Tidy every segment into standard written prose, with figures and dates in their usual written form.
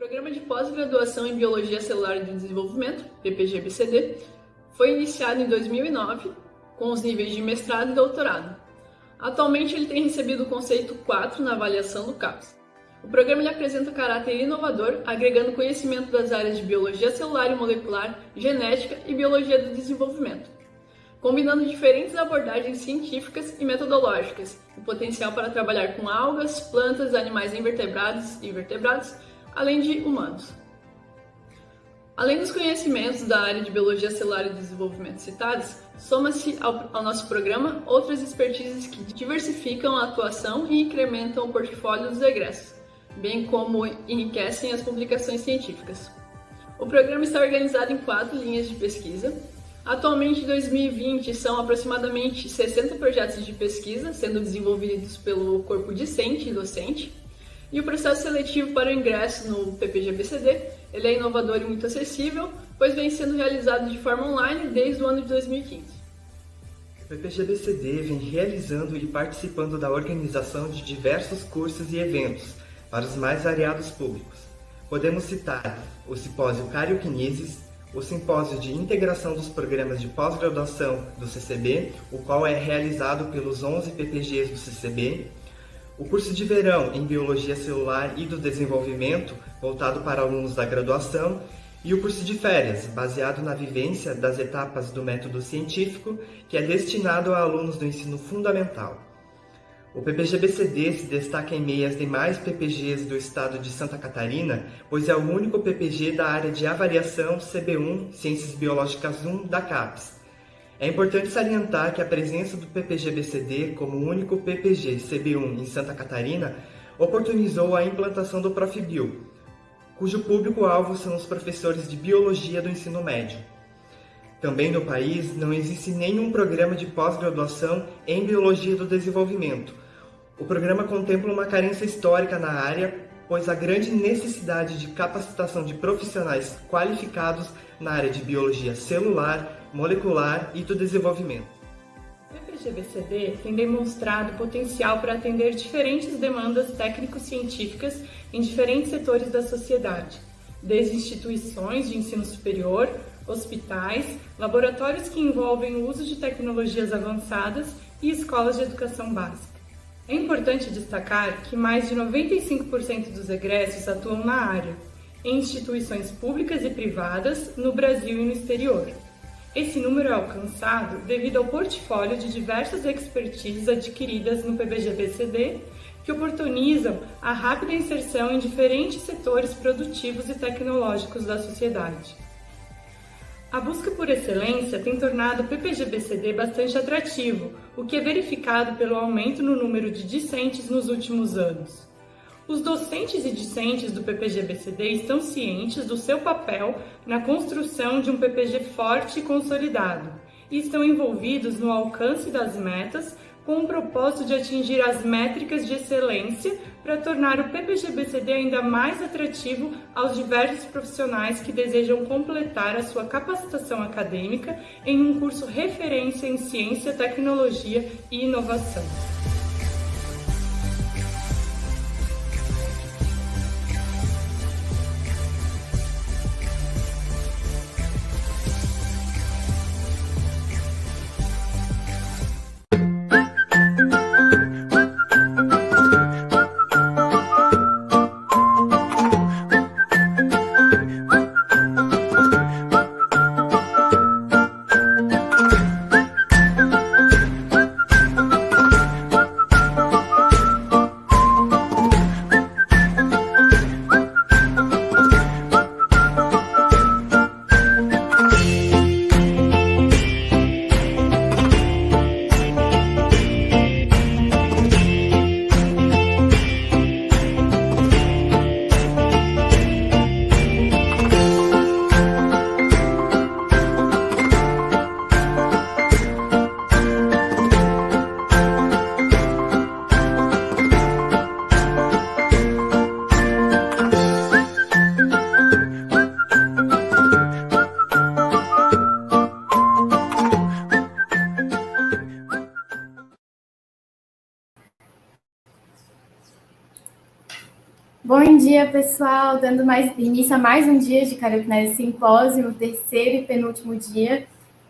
Programa de Pós-Graduação em Biologia Celular e de Desenvolvimento, PPG-BCD, foi iniciado em 2009 com os níveis de mestrado e doutorado. Atualmente ele tem recebido o conceito 4 na avaliação do CAPES. O programa ele apresenta caráter inovador, agregando conhecimento das áreas de biologia celular e molecular, genética e biologia do desenvolvimento, combinando diferentes abordagens científicas e metodológicas, o potencial para trabalhar com algas, plantas, animais invertebrados e vertebrados, além de humanos. Além dos conhecimentos da área de biologia celular e desenvolvimento citados, soma-se ao nosso programa outras expertises que diversificam a atuação e incrementam o portfólio dos egressos, bem como enriquecem as publicações científicas. O programa está organizado em 4 linhas de pesquisa. Atualmente, em 2020, são aproximadamente 60 projetos de pesquisa sendo desenvolvidos pelo corpo discente e docente. E o processo seletivo para o ingresso no PPG-BCD ele é inovador e muito acessível, pois vem sendo realizado de forma online desde o ano de 2015. O PPG-BCD vem realizando e participando da organização de diversos cursos e eventos para os mais variados públicos. Podemos citar o Simpósio Carioquinesis, o Simpósio de Integração dos Programas de Pós-Graduação do CCB, o qual é realizado pelos 11 PPGs do CCB, o curso de verão em Biologia Celular e do Desenvolvimento, voltado para alunos da graduação, e o curso de férias, baseado na vivência das etapas do método científico, que é destinado a alunos do ensino fundamental. O PPG-BCD se destaca em meio às demais PPGs do estado de Santa Catarina, pois é o único PPG da área de avaliação CB1, Ciências Biológicas 1, da CAPES. É importante salientar que a presença do PPG-BCD como único PPG CB1 em Santa Catarina oportunizou a implantação do ProfBio, cujo público-alvo são os professores de Biologia do ensino médio. Também no país não existe nenhum programa de pós-graduação em Biologia do Desenvolvimento. O programa contempla uma carência histórica na área, pois há grande necessidade de capacitação de profissionais qualificados na área de biologia celular, molecular e do desenvolvimento. O PPG-BCD tem demonstrado potencial para atender diferentes demandas técnico-científicas em diferentes setores da sociedade, desde instituições de ensino superior, hospitais, laboratórios que envolvem o uso de tecnologias avançadas e escolas de educação básica. É importante destacar que mais de 95% dos egressos atuam na área, em instituições públicas e privadas, no Brasil e no exterior. Esse número é alcançado devido ao portfólio de diversas expertises adquiridas no PPG-BCD, que oportunizam a rápida inserção em diferentes setores produtivos e tecnológicos da sociedade. A busca por excelência tem tornado o PPG-BCD bastante atrativo, o que é verificado pelo aumento no número de discentes nos últimos anos. Os docentes e discentes do PPG-BCD estão cientes do seu papel na construção de um PPG forte e consolidado e estão envolvidos no alcance das metas com o propósito de atingir as métricas de excelência para tornar o PPG-BCD ainda mais atrativo aos diversos profissionais que desejam completar a sua capacitação acadêmica em um curso referência em ciência, tecnologia e inovação. Bom dia, pessoal. Dando início a mais um dia de Cariocinese Simpósio, o terceiro e penúltimo dia.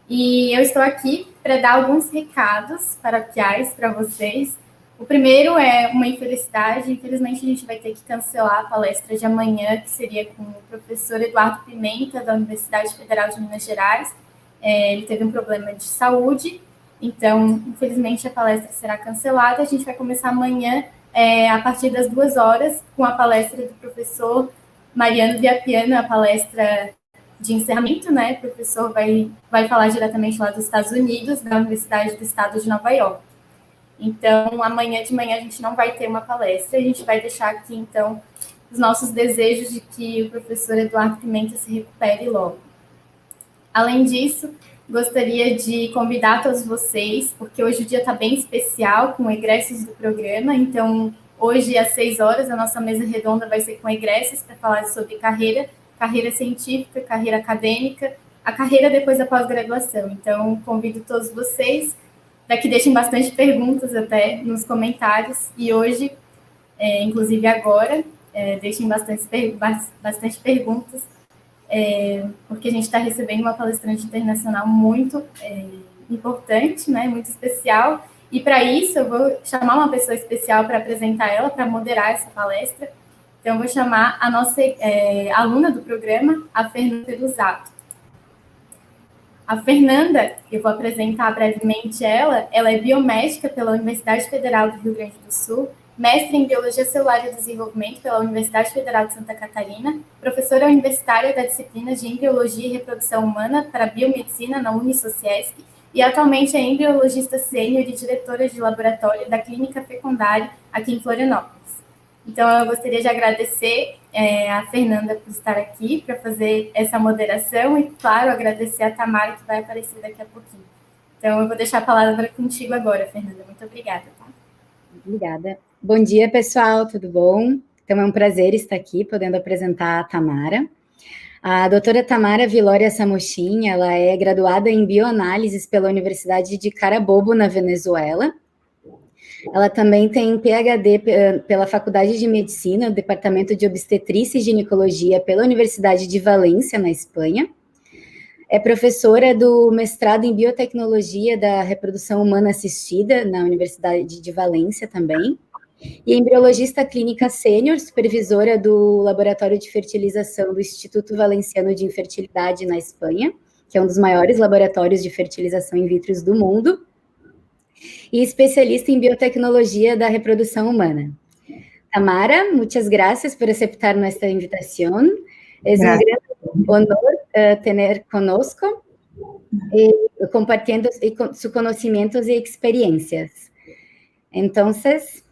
E eu estou aqui para dar alguns recados paroquiais para vocês. O primeiro é uma infelicidade. Infelizmente, a gente vai ter que cancelar a palestra de amanhã, que seria com o professor Eduardo Pimenta, da Universidade Federal de Minas Gerais. Ele teve um problema de saúde, então, infelizmente, a palestra será cancelada. A gente vai começar amanhã, a partir das 2 horas, com a palestra do professor Mariano Viapiano, a palestra de encerramento, né? O professor vai falar diretamente lá dos Estados Unidos, da Universidade do Estado de Nova York. Então, amanhã de manhã a gente não vai ter uma palestra, a gente vai deixar aqui, então, os nossos desejos de que o professor Eduardo Pimenta se recupere logo. Além disso, gostaria de convidar todos vocês, porque hoje o dia está bem especial, com egressos do programa, então, hoje às 6 horas, a nossa mesa redonda vai ser com egressos para falar sobre carreira científica, carreira acadêmica, a carreira depois da pós-graduação. Então, convido todos vocês para que deixem bastante perguntas até nos comentários, e hoje, inclusive agora, deixem bastante perguntas, porque a gente está recebendo uma palestrante internacional muito importante, né, muito especial, e para isso eu vou chamar uma pessoa especial para apresentar ela, para moderar essa palestra. Então, eu vou chamar a nossa aluna do programa, a Fernanda Pelusato. A Fernanda, eu vou apresentar brevemente ela é biomédica pela Universidade Federal do Rio Grande do Sul, mestre em Biologia Celular e Desenvolvimento pela Universidade Federal de Santa Catarina, professora universitária da disciplina de Embriologia e Reprodução Humana para Biomedicina na Unisociesc e atualmente é embriologista sênior e diretora de laboratório da Clínica Fecundária aqui em Florianópolis. Então, eu gostaria de agradecer a Fernanda por estar aqui para fazer essa moderação e, claro, agradecer a Tamara, que vai aparecer daqui a pouquinho. Então, eu vou deixar a palavra contigo agora, Fernanda. Muito obrigada. Tá? Obrigada. Bom dia, pessoal, tudo bom? Então, é um prazer estar aqui, podendo apresentar a Tamara. A doutora Tamara Vilória Samochin, ela é graduada em bioanálises pela Universidade de Carabobo, na Venezuela. Ela também tem PhD pela Faculdade de Medicina, Departamento de Obstetrícia e Ginecologia pela Universidade de Valência, na Espanha. É professora do mestrado em Biotecnologia da Reprodução Humana Assistida, na Universidade de Valência também. E embriologista clínica sênior, supervisora do Laboratório de Fertilização do Instituto Valenciano de Infertilidade, na Espanha, que é um dos maiores laboratórios de fertilização in vitro do mundo, y especialista en biotecnología da reproducción humana. Tamara, muchas gracias por aceptar nuestra invitación. Es un gran honor tener conosco, compartiendo sus conocimientos y experiencias. Entonces...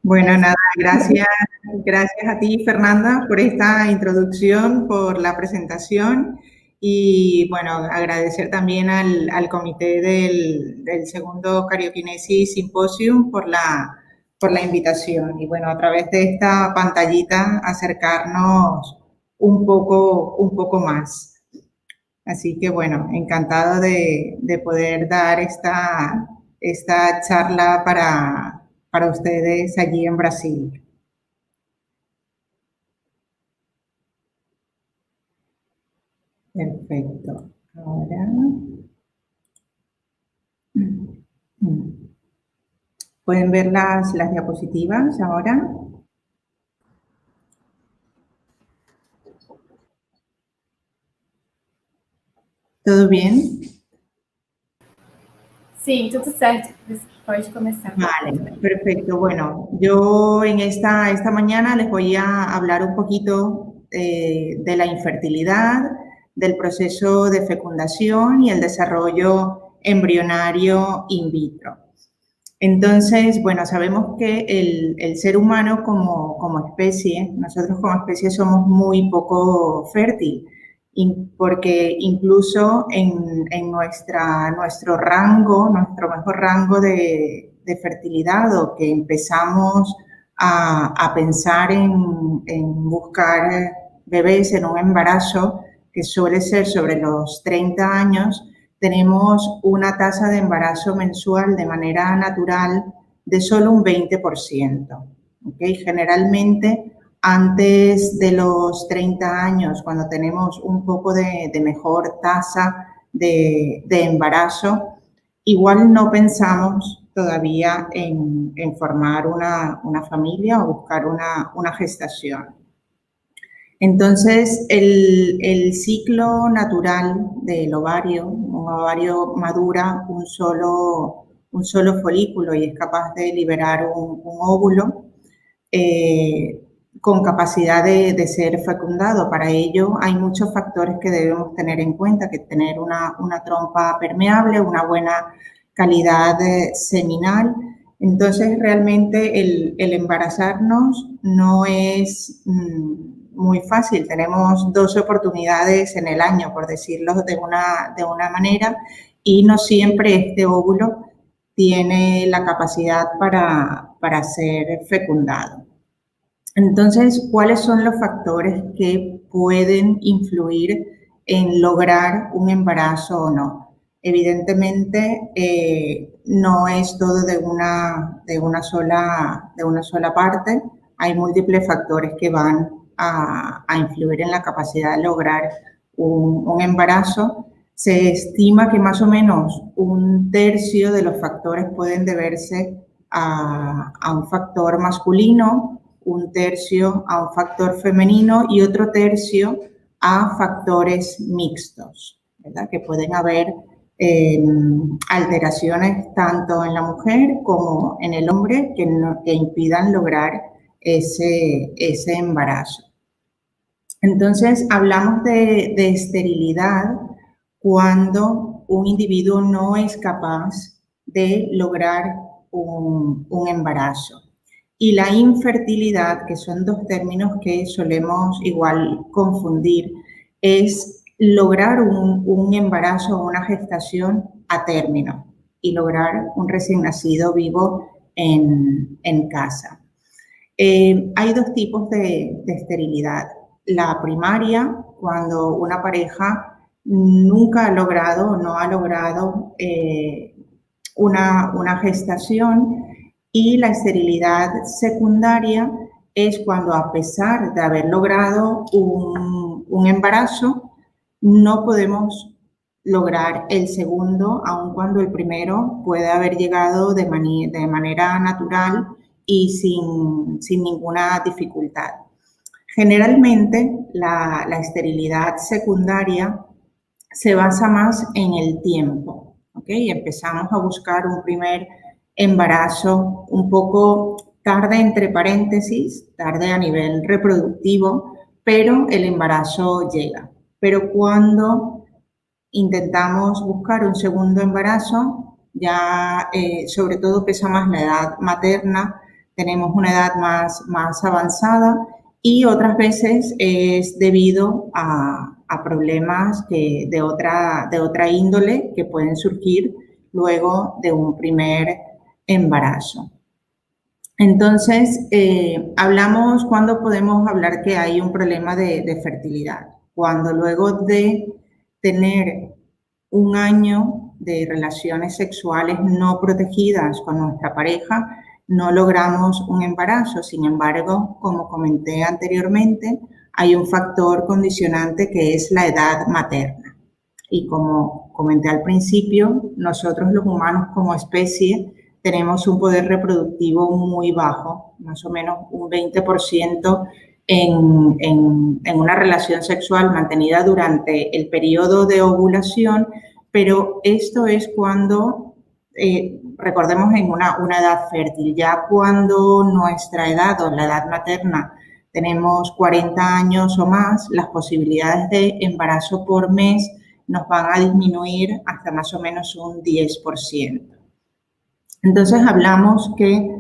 Bueno, nada, gracias a ti, Fernanda, por esta introducción, por la presentación. Y, bueno, agradecer también al comité del segundo Cariokinesis Symposium por la invitación. Y, bueno, a través de esta pantallita acercarnos un poco más. Así que, bueno, encantado de poder dar esta charla para ustedes allí en Brasil. Perfecto. Ahora. ¿Pueden ver las diapositivas ahora? ¿Todo bien? Sí, todo certo. Puedes comenzar. Vale, perfecto. Bueno, yo en esta mañana les voy a hablar un poquito de la infertilidad, del proceso de fecundación y el desarrollo embrionario in vitro. Entonces, bueno, sabemos que el ser humano como especie, nosotros como especie somos muy poco fértil, porque incluso en nuestro rango, nuestro mejor rango de fertilidad, o que empezamos a pensar en buscar bebés en un embarazo, que suele ser sobre los 30 años, tenemos una tasa de embarazo mensual de manera natural de solo un 20%. ¿Okay? Generalmente, antes de los 30 años, cuando tenemos un poco de mejor tasa de embarazo, igual no pensamos todavía en formar una familia o buscar una gestación. Entonces, el ciclo natural del ovario, un ovario madura un solo folículo y es capaz de liberar un óvulo con capacidad de ser fecundado. Para ello hay muchos factores que debemos tener en cuenta, que tener una trompa permeable, una buena calidad seminal. Entonces, realmente el embarazarnos no es muy fácil. Tenemos 2 oportunidades en el año, por decirlo de una manera, y no siempre este óvulo tiene la capacidad para ser fecundado. Entonces, ¿cuáles son los factores que pueden influir en lograr un embarazo o no? Evidentemente, no es todo de una sola parte. Hay múltiples factores que van a influir en la capacidad de lograr un embarazo. Se estima que más o menos 1/3 de los factores pueden deberse a un factor masculino, 1/3 a un factor femenino y otro 1/3 a factores mixtos, ¿verdad? Que pueden haber alteraciones tanto en la mujer como en el hombre que impidan lograr ese embarazo. Entonces, hablamos de esterilidad cuando un individuo no es capaz de lograr un embarazo. Y la infertilidad, que son 2 términos que solemos igual confundir, es lograr un embarazo o una gestación a término y lograr un recién nacido vivo en casa. Hay 2 tipos de esterilidad. La primaria, cuando una pareja nunca ha logrado o no ha logrado una gestación, y la esterilidad secundaria es cuando, a pesar de haber logrado un embarazo, no podemos lograr el segundo, aun cuando el primero puede haber llegado de manera natural y sin ninguna dificultad. Generalmente, la esterilidad secundaria se basa más en el tiempo, ¿ok? Empezamos a buscar un primer embarazo un poco tarde, entre paréntesis, tarde a nivel reproductivo, pero el embarazo llega. Pero cuando intentamos buscar un segundo embarazo, ya sobre todo pesa más la edad materna, tenemos una edad más avanzada y otras veces es debido a problemas de otra índole que pueden surgir luego de un primer embarazo. Entonces, hablamos cuando podemos hablar que hay un problema de fertilidad. Cuando luego de tener un año de relaciones sexuales no protegidas con nuestra pareja, no logramos un embarazo. Sin embargo, como comenté anteriormente, hay un factor condicionante que es la edad materna. Y como comenté al principio, nosotros los humanos como especie tenemos un poder reproductivo muy bajo, más o menos un 20% en una relación sexual mantenida durante el periodo de ovulación, pero esto es cuando, recordemos, en una edad fértil. Ya cuando nuestra edad o la edad materna tenemos 40 años o más, las posibilidades de embarazo por mes nos van a disminuir hasta más o menos un 10%. Entonces hablamos que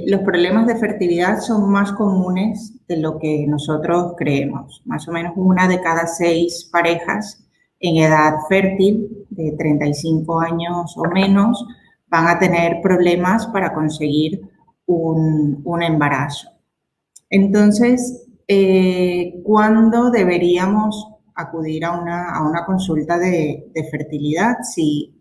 los problemas de fertilidad son más comunes de lo que nosotros creemos. Más o menos 1 de cada 6 parejas en edad fértil, de 35 años o menos, van a tener problemas para conseguir un embarazo. Entonces, ¿cuándo deberíamos acudir a una consulta de fertilidad? Si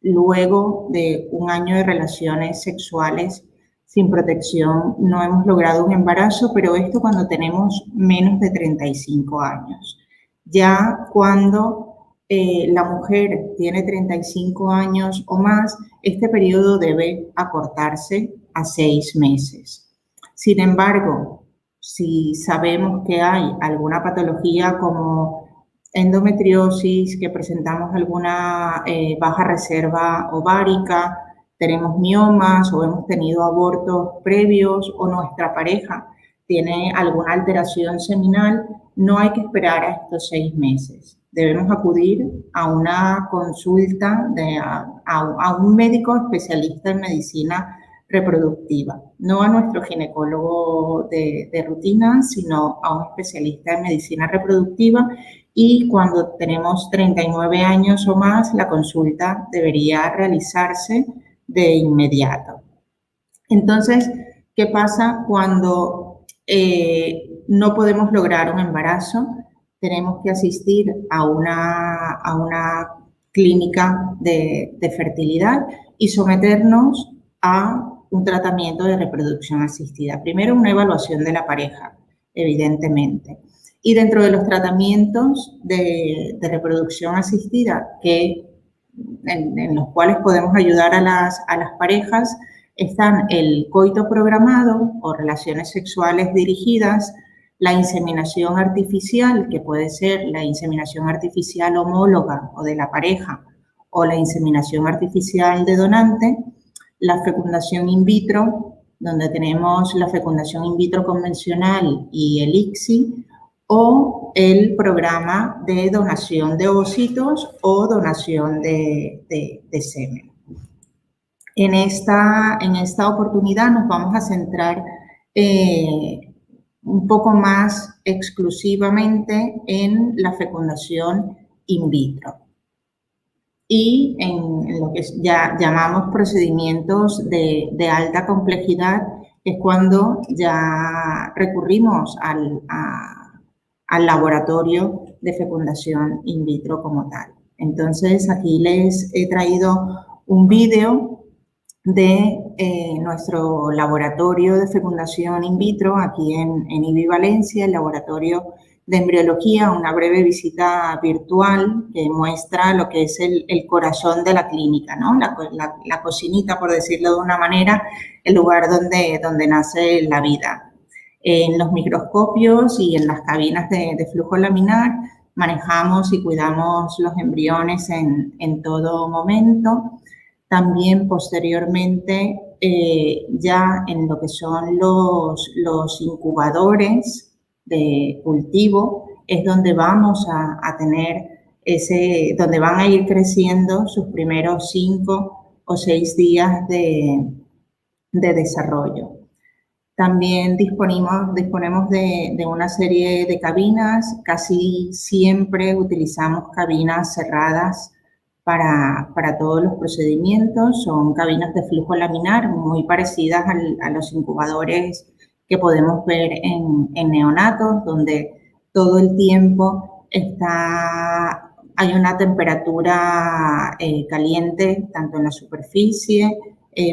luego de un año de relaciones sexuales sin protección no hemos logrado un embarazo, pero esto cuando tenemos menos de 35 años. Ya cuando la mujer tiene 35 años o más, este periodo debe acortarse a 6 meses. Sin embargo, si sabemos que hay alguna patología como endometriosis, que presentamos alguna baja reserva ovárica, tenemos miomas o hemos tenido abortos previos o nuestra pareja tiene alguna alteración seminal, no hay que esperar a estos 6 meses. Debemos acudir a una consulta, a un médico especialista en medicina reproductiva, no a nuestro ginecólogo de rutina, sino a un especialista en medicina reproductiva, y cuando tenemos 39 años o más, la consulta debería realizarse de inmediato. Entonces, ¿qué pasa cuando no podemos lograr un embarazo? Tenemos que asistir a una clínica de fertilidad y someternos a un tratamiento de reproducción asistida. Primero, una evaluación de la pareja, evidentemente. Y dentro de los tratamientos de reproducción asistida en los cuales podemos ayudar a las parejas, están el coito programado o relaciones sexuales dirigidas, la inseminación artificial, que puede ser la inseminación artificial homóloga o de la pareja, o la inseminación artificial de donante, la fecundación in vitro, donde tenemos la fecundación in vitro convencional y el ICSI, o el programa de donación de ovocitos o donación de semen. En esta oportunidad nos vamos a centrar un poco más exclusivamente en la fecundación in vitro y en lo que ya llamamos procedimientos de alta complejidad, que es cuando ya recurrimos al laboratorio de fecundación in vitro como tal. Entonces, aquí les he traído un vídeo de nuestro laboratorio de fecundación in vitro aquí en IBI Valencia, el laboratorio de embriología, una breve visita virtual que muestra lo que es el corazón de la clínica, ¿no? La cocinita, por decirlo de una manera, el lugar donde nace la vida. En los microscopios y en las cabinas de flujo laminar manejamos y cuidamos los embriones en todo momento. También posteriormente, ya en lo que son los incubadores de cultivo, es donde vamos a tener donde van a ir creciendo sus primeros 5 o 6 días de desarrollo. También disponemos de una serie de cabinas, casi siempre utilizamos cabinas cerradas para todos los procedimientos. Son cabinas de flujo laminar muy parecidas a los incubadores que podemos ver en neonatos, donde todo el tiempo hay una temperatura caliente tanto en la superficie,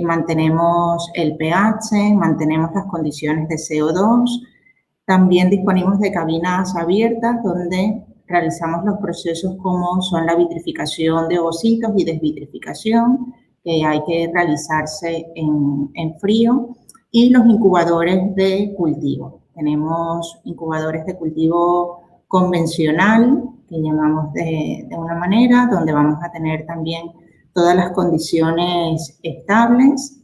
mantenemos el pH, mantenemos las condiciones de CO2. También disponemos de cabinas abiertas donde realizamos los procesos como son la vitrificación de ovocitos y desvitrificación, que hay que realizarse en frío, y los incubadores de cultivo. Tenemos incubadores de cultivo convencional, que llamamos de una manera, donde vamos a tener también todas las condiciones estables.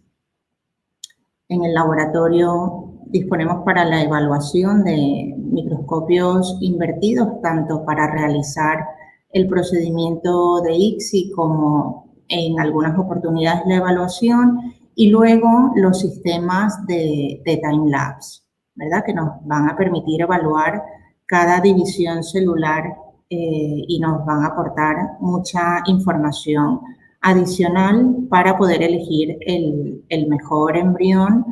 En el laboratorio disponemos para la evaluación de microscopios invertidos, tanto para realizar el procedimiento de ICSI como en algunas oportunidades la evaluación, y luego los sistemas de time-lapse, ¿verdad? Que nos van a permitir evaluar cada división celular y nos van a aportar mucha información adicional para poder elegir el mejor embrión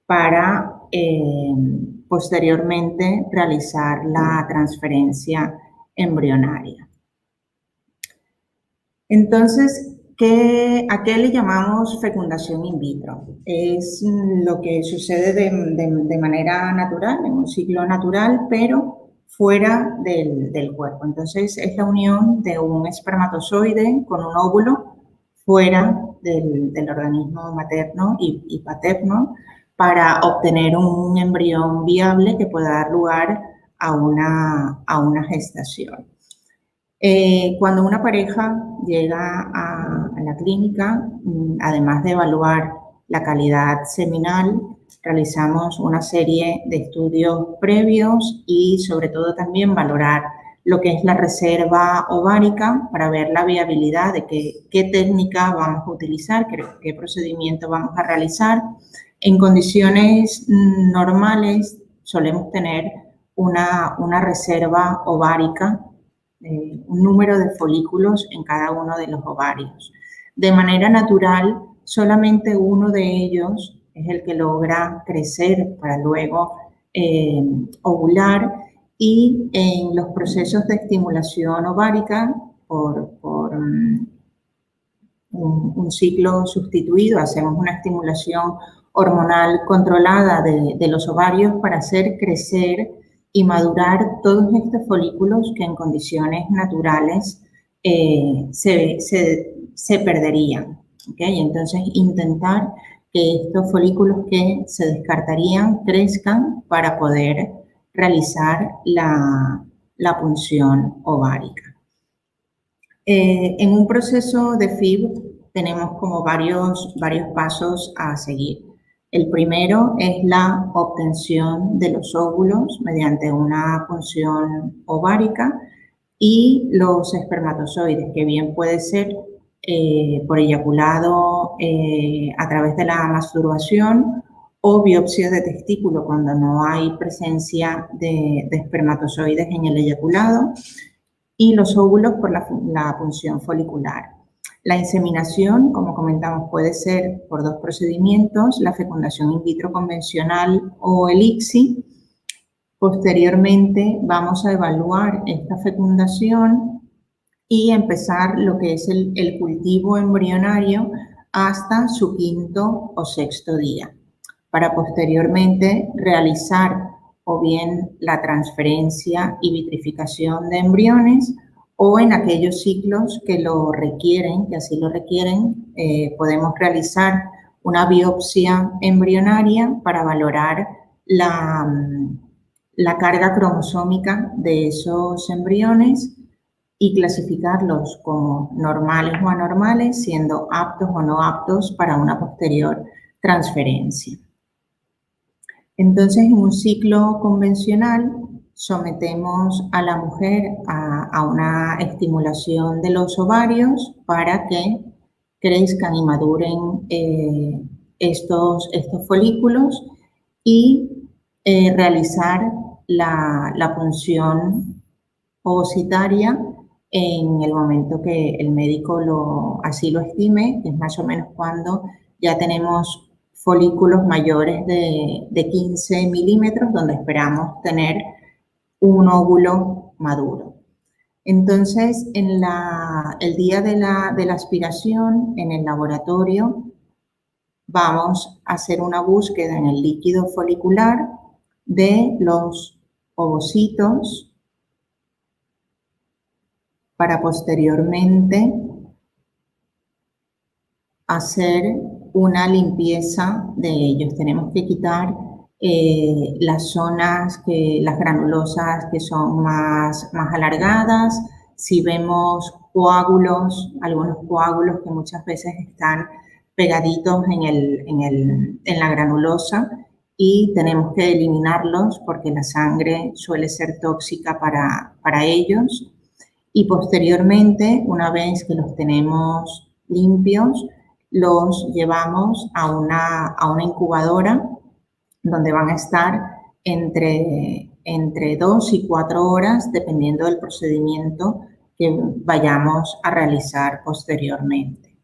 para posteriormente realizar la transferencia embrionaria. Entonces, ¿A qué le llamamos fecundación in vitro? Es lo que sucede de manera natural, en un ciclo natural, pero fuera del cuerpo. Entonces, es la unión de un espermatozoide con un óvulo fuera del organismo materno y paterno para obtener un embrión viable que pueda dar lugar a una gestación. Cuando una pareja llega a la clínica, además de evaluar la calidad seminal, realizamos una serie de estudios previos y sobre todo también valorar lo que es la reserva ovárica para ver la viabilidad de qué técnica vamos a utilizar, qué procedimiento vamos a realizar. En condiciones normales solemos tener una reserva ovárica, un número de folículos en cada uno de los ovarios. De manera natural, solamente uno de ellos es el que logra crecer para luego ovular, y en los procesos de estimulación ovárica por un ciclo sustituido hacemos una estimulación hormonal controlada de los ovarios para hacer crecer y madurar todos estos folículos que en condiciones naturales se perderían. ¿Okay? Entonces, intentar que estos folículos que se descartarían crezcan para poder realizar la punción ovárica. En un proceso de FIV tenemos como varios pasos a seguir. El primero es la obtención de los óvulos mediante una punción ovárica y los espermatozoides, que bien puede ser por eyaculado a través de la masturbación o biopsia de testículo cuando no hay presencia de espermatozoides en el eyaculado, y los óvulos por la punción folicular. La inseminación, como comentamos, puede ser por dos procedimientos, la fecundación in vitro convencional o el ICSI. Posteriormente vamos a evaluar esta fecundación y empezar lo que es el cultivo embrionario hasta su 5º o 6º día, para posteriormente realizar o bien la transferencia y vitrificación de embriones, o en aquellos ciclos que lo requieren, que así lo requieren, podemos realizar una biopsia embrionaria para valorar la carga cromosómica de esos embriones y clasificarlos como normales o anormales, siendo aptos o no aptos para una posterior transferencia. Entonces, en un ciclo convencional, sometemos a la mujer a una estimulación de los ovarios para que crezcan y maduren estos folículos y realizar la punción ovocitaria en el momento que el médico así lo estime, que es más o menos cuando ya tenemos folículos mayores de 15 milímetros, donde esperamos tener un óvulo maduro. Entonces, el día de la aspiración en el laboratorio, vamos a hacer una búsqueda en el líquido folicular de los ovocitos para posteriormente hacer una limpieza de ellos. Tenemos que quitar las zonas, las granulosas que son más alargadas. Si vemos coágulos, algunos coágulos que muchas veces están pegaditos en la granulosa, y tenemos que eliminarlos porque la sangre suele ser tóxica para ellos. Y posteriormente, una vez que los tenemos limpios, los llevamos a una incubadora donde van a estar entre 2 y 4 horas, dependiendo del procedimiento que vayamos a realizar posteriormente.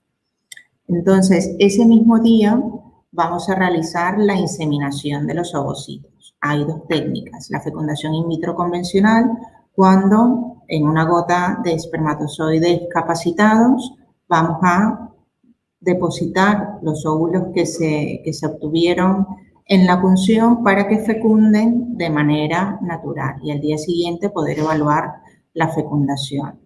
Entonces, ese mismo día vamos a realizar la inseminación de los ovocitos. Hay dos técnicas: la fecundación in vitro convencional, cuando en una gota de espermatozoides capacitados vamos a depositar los óvulos que se obtuvieron en la punción para que fecunden de manera natural y al día siguiente poder evaluar la fecundación.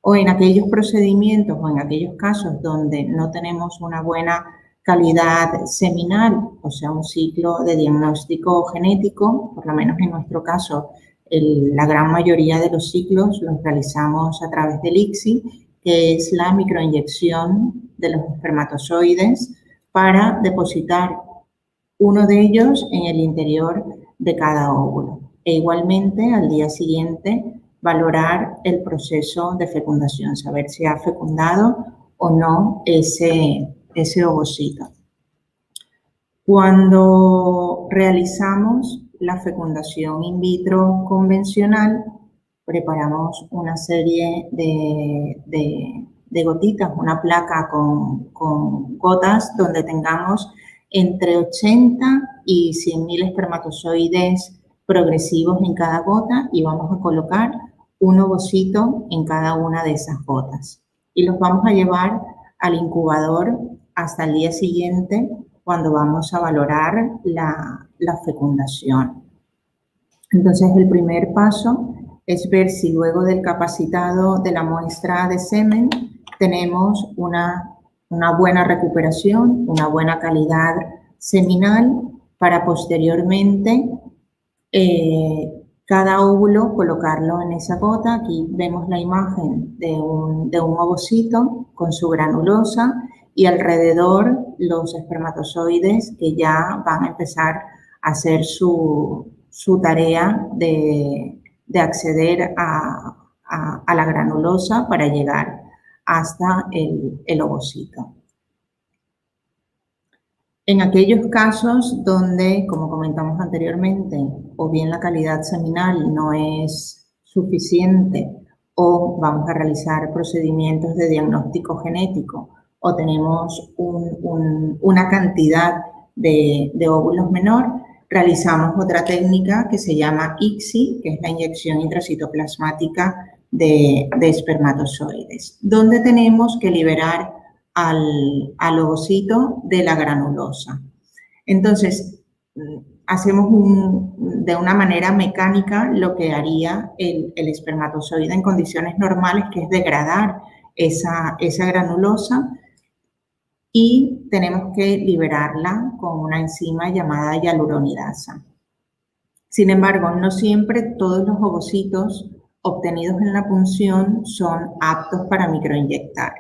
O en aquellos procedimientos o en aquellos casos donde no tenemos una buena calidad seminal, o sea, un ciclo de diagnóstico genético, por lo menos en nuestro caso, la gran mayoría de los ciclos los realizamos a través del ICSI, que es la microinyección de los espermatozoides para depositar uno de ellos en el interior de cada óvulo. E igualmente, al día siguiente, valorar el proceso de fecundación, saber si ha fecundado o no ese ovocito. Cuando realizamos la fecundación in vitro convencional, preparamos una serie de gotitas, una placa con gotas donde tengamos entre 80 y 100.000 espermatozoides progresivos en cada gota y vamos a colocar un ovocito en cada una de esas gotas. Y los vamos a llevar al incubador hasta el día siguiente cuando vamos a valorar la fecundación. Entonces, el primer paso es ver si luego del capacitado de la muestra de semen tenemos una buena recuperación, una buena calidad seminal para posteriormente cada óvulo colocarlo en esa gota. Aquí vemos la imagen de un ovocito con su granulosa y alrededor los espermatozoides que ya van a empezar a hacer su tarea de acceder a la granulosa para llegar hasta el ovocito. En aquellos casos donde, como comentamos anteriormente, o bien la calidad seminal no es suficiente o vamos a realizar procedimientos de diagnóstico genético o tenemos una cantidad de óvulos menor, realizamos otra técnica que se llama ICSI, que es la inyección intracitoplasmática de espermatozoides, donde tenemos que liberar al ovocito de la granulosa. Entonces, hacemos de una manera mecánica lo que haría el espermatozoide en condiciones normales, que es degradar esa granulosa, y tenemos que liberarla con una enzima llamada hialuronidasa. Sin embargo, no siempre todos los ovocitos obtenidos en la punción son aptos para microinyectar.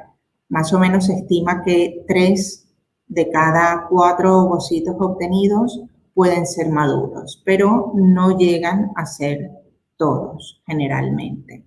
Más o menos se estima que 3 de cada 4 ovocitos obtenidos pueden ser maduros, pero no llegan a ser todos generalmente.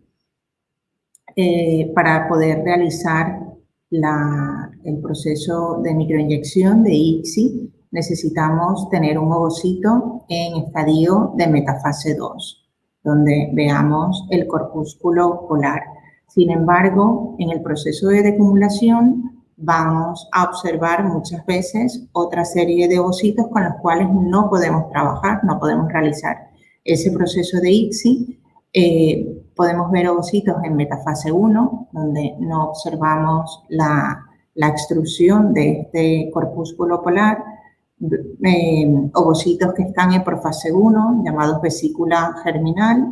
Para poder realizar el proceso de microinyección de ICSI, necesitamos tener un ovocito en estadio de metafase 2, donde veamos el corpúsculo polar. Sin embargo, en el proceso de decumulación vamos a observar muchas veces otra serie de ovocitos con los cuales no podemos trabajar, no podemos realizar ese proceso de ICSI. Podemos ver ovocitos en metafase 1, donde no observamos la extrusión de este corpúsculo polar. Ovocitos que están en profase 1, llamados vesícula germinal.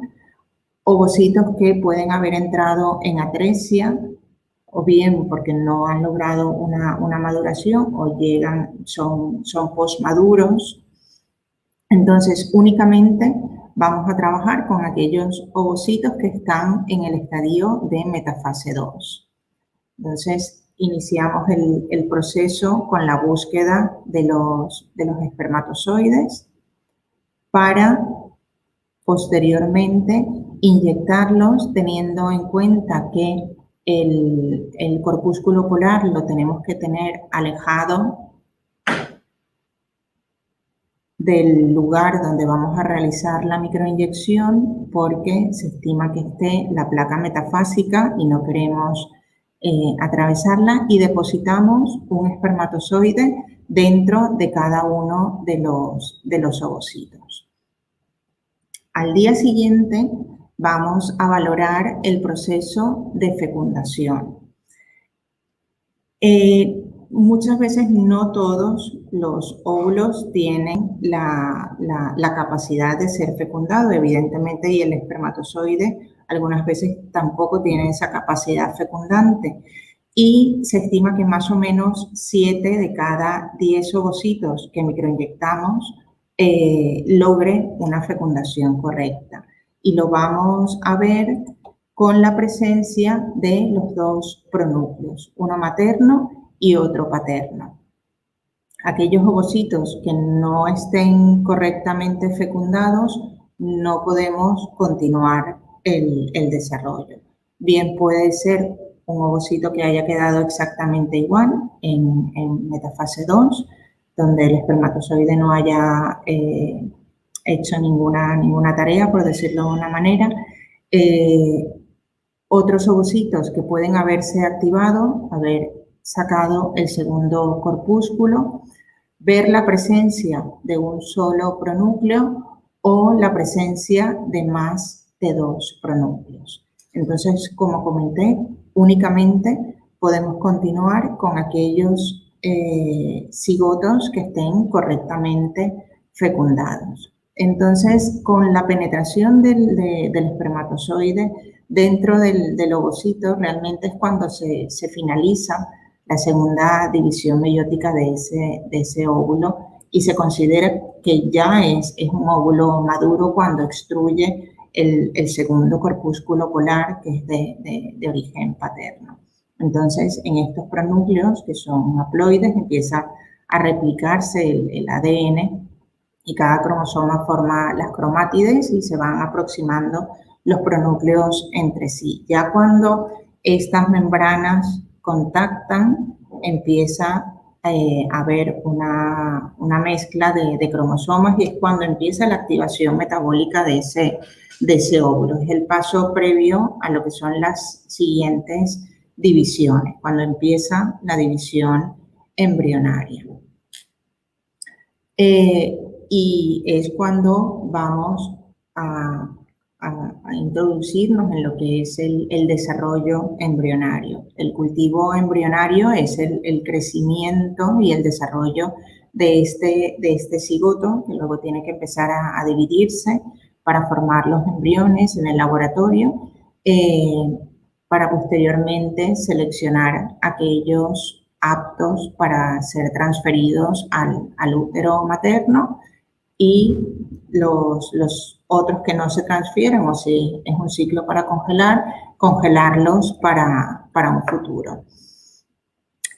Ovocitos que pueden haber entrado en atresia, o bien porque no han logrado una maduración o son postmaduros. Entonces, únicamente vamos a trabajar con aquellos ovocitos que están en el estadio de metafase 2. Entonces, iniciamos el proceso con la búsqueda de los espermatozoides para posteriormente inyectarlos, teniendo en cuenta que el corpúsculo polar lo tenemos que tener alejado del lugar donde vamos a realizar la microinyección, porque se estima que esté la placa metafásica y no queremos atravesarla, y depositamos un espermatozoide dentro de cada uno de los ovocitos. Al día siguiente vamos a valorar el proceso de fecundación. Muchas veces no todos los óvulos tienen la capacidad de ser fecundado, evidentemente, y el espermatozoide algunas veces tampoco tiene esa capacidad fecundante. Y se estima que más o menos 7 de cada 10 ovocitos que microinyectamos logre una fecundación correcta. Y lo vamos a ver con la presencia de los dos pronúcleos, uno materno y otro paterno. Aquellos ovocitos que no estén correctamente fecundados, no podemos continuar el desarrollo. Bien puede ser un ovocito que haya quedado exactamente igual en metafase 2, donde el espermatozoide no haya hecho ninguna tarea, por decirlo de una manera. Otros ovocitos que pueden haberse activado, haber sacado el segundo corpúsculo, ver la presencia de un solo pronúcleo o la presencia de más de 2 pronúcleos. Entonces, como comenté, únicamente podemos continuar con aquellos cigotos que estén correctamente fecundados. Entonces, con la penetración del espermatozoide dentro del ovocito, realmente es cuando se finaliza la segunda división meiótica de ese óvulo y se considera que ya es un óvulo maduro cuando extruye el segundo corpúsculo polar, que es de origen paterno. Entonces, en estos pronúcleos, que son haploides, empieza a replicarse el ADN y cada cromosoma forma las cromátides y se van aproximando los pronúcleos entre sí. Ya cuando estas membranas contactan, empieza a haber una mezcla de cromosomas y es cuando empieza la activación metabólica de ese óvulo. Es el paso previo a lo que son las siguientes divisiones, cuando empieza la división embrionaria. Y es cuando vamos a introducirnos en lo que es el desarrollo embrionario. El cultivo embrionario es el crecimiento y el desarrollo de este cigoto, que luego tiene que empezar a dividirse para formar los embriones en el laboratorio, para posteriormente seleccionar aquellos aptos para ser transferidos al útero materno y los otros que no se transfieren, o si es un ciclo para congelarlos para un futuro.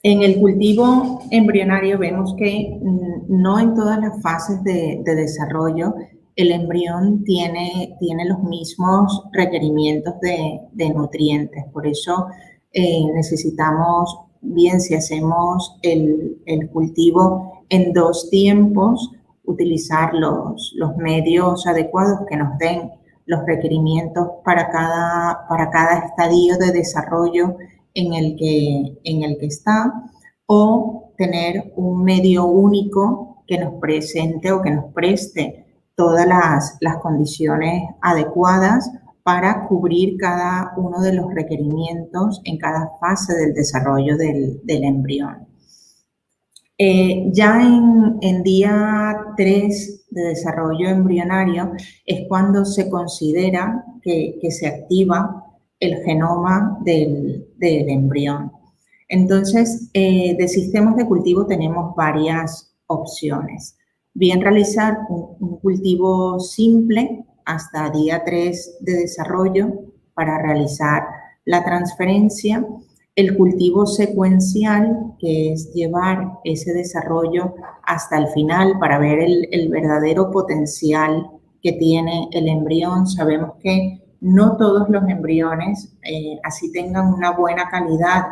En el cultivo embrionario vemos que no en todas las fases de desarrollo el embrión tiene los mismos requerimientos de nutrientes. Por eso necesitamos, bien si hacemos el cultivo en 2 tiempos, utilizar los medios adecuados que nos den los requerimientos para cada estadio de desarrollo en el que está, o tener un medio único que nos presente o que nos preste todas las condiciones adecuadas para cubrir cada uno de los requerimientos en cada fase del desarrollo del embrión. Ya en día 3 de desarrollo embrionario es cuando se considera que se activa el genoma del embrión. Entonces, de sistemas de cultivo tenemos varias opciones. Bien realizar un cultivo simple hasta día 3 de desarrollo para realizar la transferencia. El cultivo secuencial, que es llevar ese desarrollo hasta el final para ver el verdadero potencial que tiene el embrión. Sabemos que no todos los embriones, así tengan una buena calidad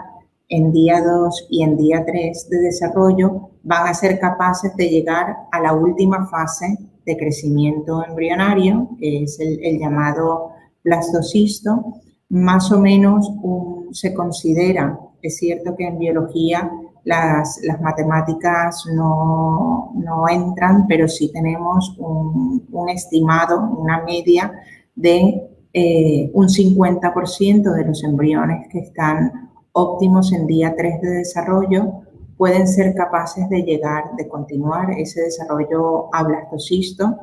en día 2 y en día 3 de desarrollo, van a ser capaces de llegar a la última fase de crecimiento embrionario, que es el llamado blastocisto. Más o menos se considera, es cierto que en biología las matemáticas no entran, pero sí tenemos un estimado, una media de un 50% de los embriones que están óptimos en día 3 de desarrollo pueden ser capaces de continuar ese desarrollo a blastocisto,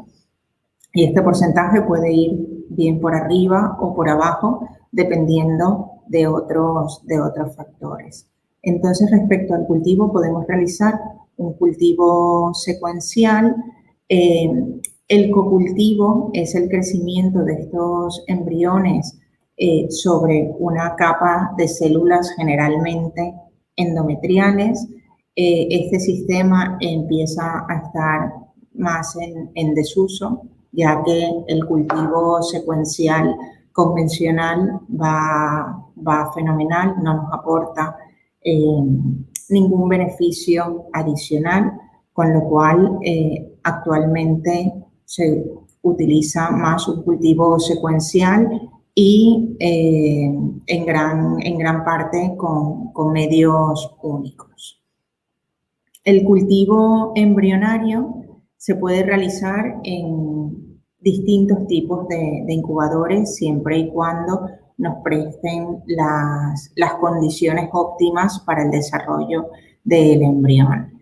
y este porcentaje puede ir bien por arriba o por abajo dependiendo de otros factores. Entonces, respecto al cultivo, podemos realizar un cultivo secuencial. El cocultivo es el crecimiento de estos embriones sobre una capa de células generalmente endometriales. Este sistema empieza a estar más en desuso, ya que el cultivo secuencial convencional va fenomenal, no nos aporta ningún beneficio adicional, con lo cual actualmente se utiliza más un cultivo secuencial y en gran parte con medios únicos. El cultivo embrionario se puede realizar en distintos tipos de incubadores siempre y cuando nos presten las condiciones óptimas para el desarrollo del embrión.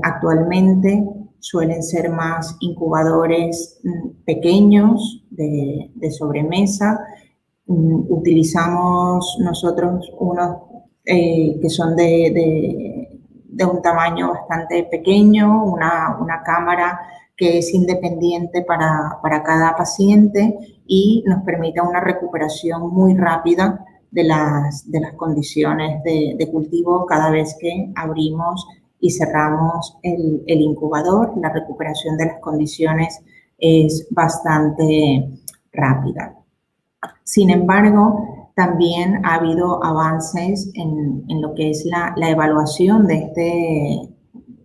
Actualmente suelen ser más incubadores pequeños de sobremesa. Utilizamos nosotros unos que son de un tamaño bastante pequeño, una cámara que es independiente para cada paciente y nos permite una recuperación muy rápida de las condiciones de cultivo cada vez que abrimos y cerramos el incubador. La recuperación de las condiciones es bastante rápida. Sin embargo, también ha habido avances en lo que es la evaluación de este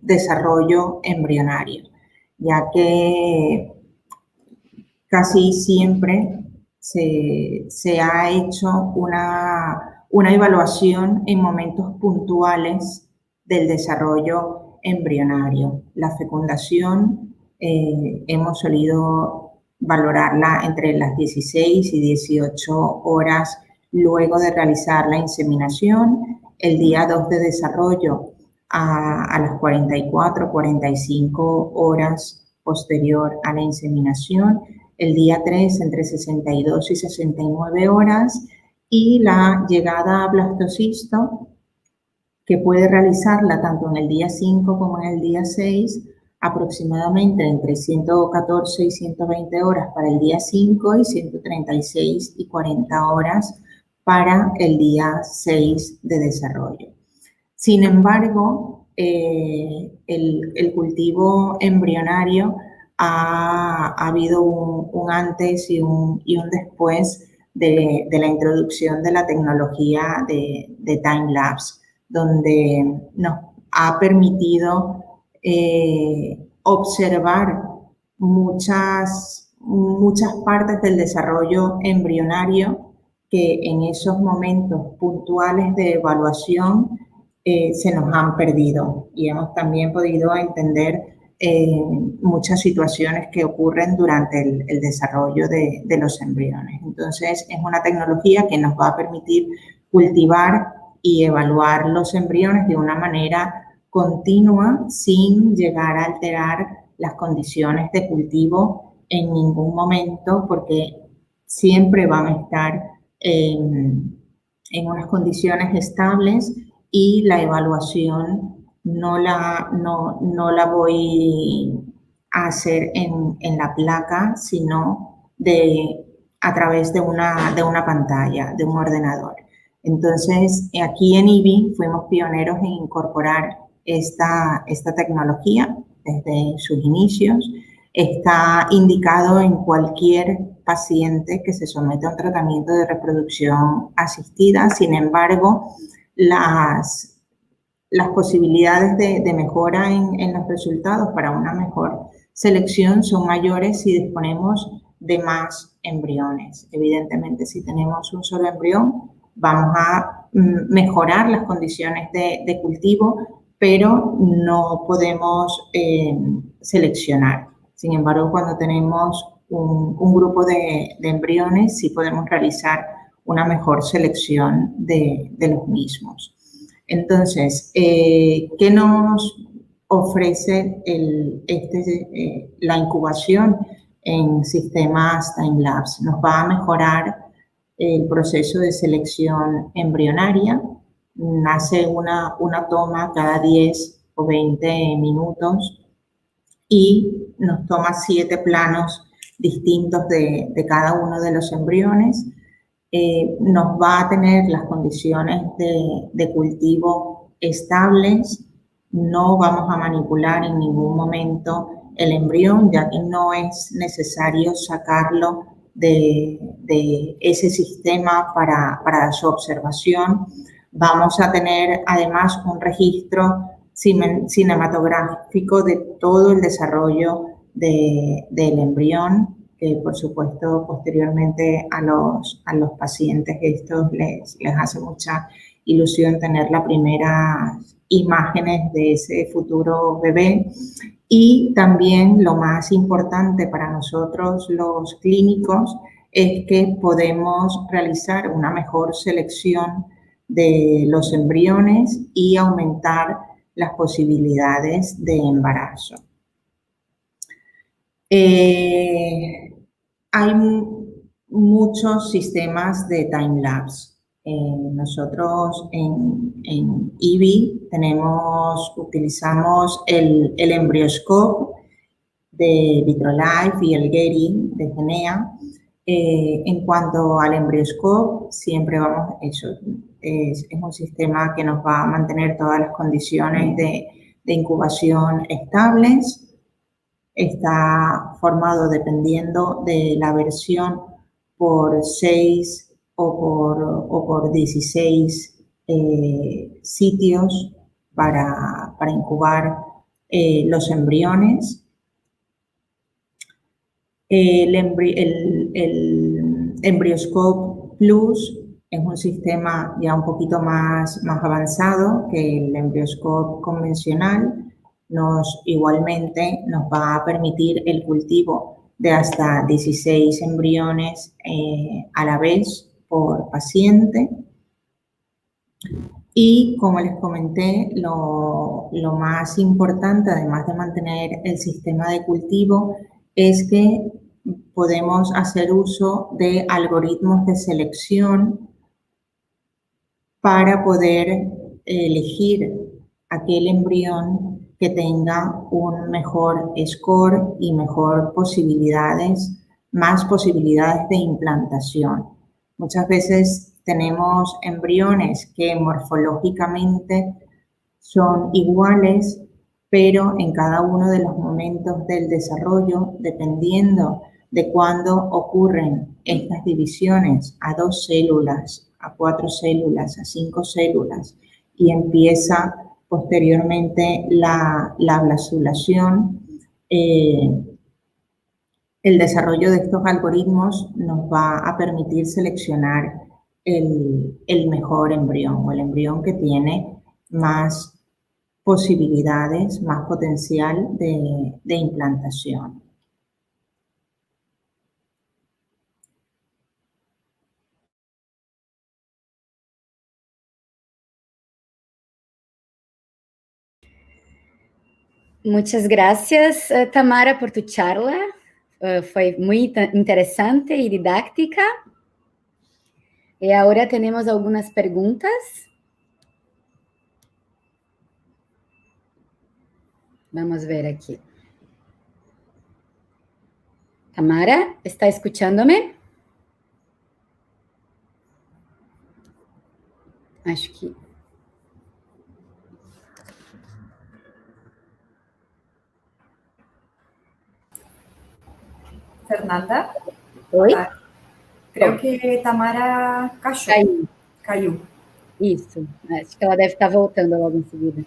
desarrollo embrionario, ya que casi siempre se ha hecho una evaluación en momentos puntuales del desarrollo embrionario. La fecundación hemos solido valorarla entre las 16 y 18 horas luego de realizar la inseminación, el día 2 de desarrollo a las 44, 45 horas posterior a la inseminación, el día 3 entre 62 y 69 horas y la llegada a blastocisto, que puede realizarla tanto en el día 5 como en el día 6, aproximadamente entre 114 y 120 horas para el día 5 y 136 y 40 horas para el día 6 de desarrollo. Sin embargo, el cultivo embrionario ha habido un antes y un después de la introducción de la tecnología de time-lapse, donde nos ha permitido observar muchas partes del desarrollo embrionario que en esos momentos puntuales de evaluación se nos han perdido, y hemos también podido entender muchas situaciones que ocurren durante el desarrollo de los embriones. Entonces, es una tecnología que nos va a permitir cultivar y evaluar los embriones de una manera continua sin llegar a alterar las condiciones de cultivo en ningún momento, porque siempre van a estar en unas condiciones estables, y la evaluación no la voy a hacer en la placa, sino a través de una pantalla, de un ordenador. Entonces, aquí en IBI fuimos pioneros en incorporar esta tecnología desde sus inicios. Está indicado en cualquier paciente que se somete a un tratamiento de reproducción asistida. Sin embargo, las posibilidades de mejora en los resultados para una mejor selección son mayores si disponemos de más embriones. Evidentemente, si tenemos un solo embrión, vamos a mejorar las condiciones de cultivo, pero no podemos seleccionar. Sin embargo, cuando tenemos un grupo de embriones, sí podemos realizar una mejor selección de los mismos. Entonces, ¿qué nos ofrece la incubación en sistemas time-lapse? Nos va a mejorar el proceso de selección embrionaria. Nace una toma cada 10 o 20 minutos y nos toma 7 planos distintos de cada uno de los embriones. Nos va a tener las condiciones de cultivo estables. No vamos a manipular en ningún momento el embrión, ya que no es necesario sacarlo de ese sistema para su observación. Vamos a tener además un registro cinematográfico de todo el desarrollo del embrión, que por supuesto posteriormente a los pacientes esto les hace mucha ilusión tener las primeras imágenes de ese futuro bebé. Y también lo más importante para nosotros los clínicos es que podemos realizar una mejor selección de los embriones y aumentar las posibilidades de embarazo. Hay muchos sistemas de time-lapse. Nosotros en IBI utilizamos el EmbryoScope de Vitrolife y el Getty de Genea. En cuanto al EmbryoScope, siempre es un sistema que nos va a mantener todas las condiciones de incubación estables. Está formado dependiendo de la versión por 6 o por 16 sitios para incubar los embriones. El EmbryoScope Plus es un sistema ya un poquito más avanzado que el EmbryoScope convencional. Igualmente nos va a permitir el cultivo de hasta 16 embriones a la vez por paciente. Y como les comenté, lo más importante, además de mantener el sistema de cultivo, es que podemos hacer uso de algoritmos de selección para poder elegir aquel embrión que tenga un mejor score y más posibilidades de implantación. Muchas veces tenemos embriones que morfológicamente son iguales, pero en cada uno de los momentos del desarrollo, dependiendo de cuándo ocurren estas divisiones a 2 células, a 4 células, a 5 células, y empieza posteriormente la blasulación, el desarrollo de estos algoritmos nos va a permitir seleccionar el mejor embrión o el embrión que tiene más posibilidades, más potencial de implantación. Muchas gracias, Tamara, por tu charla. Foi muito interessante e didáctica. E agora temos algumas perguntas. Vamos ver aqui. Tamara, ¿está escuchando-me? Acho que... Fernanda. Oi? Creo que Tamara caiu. Isso. Acho que ela deve estar voltando logo em seguida.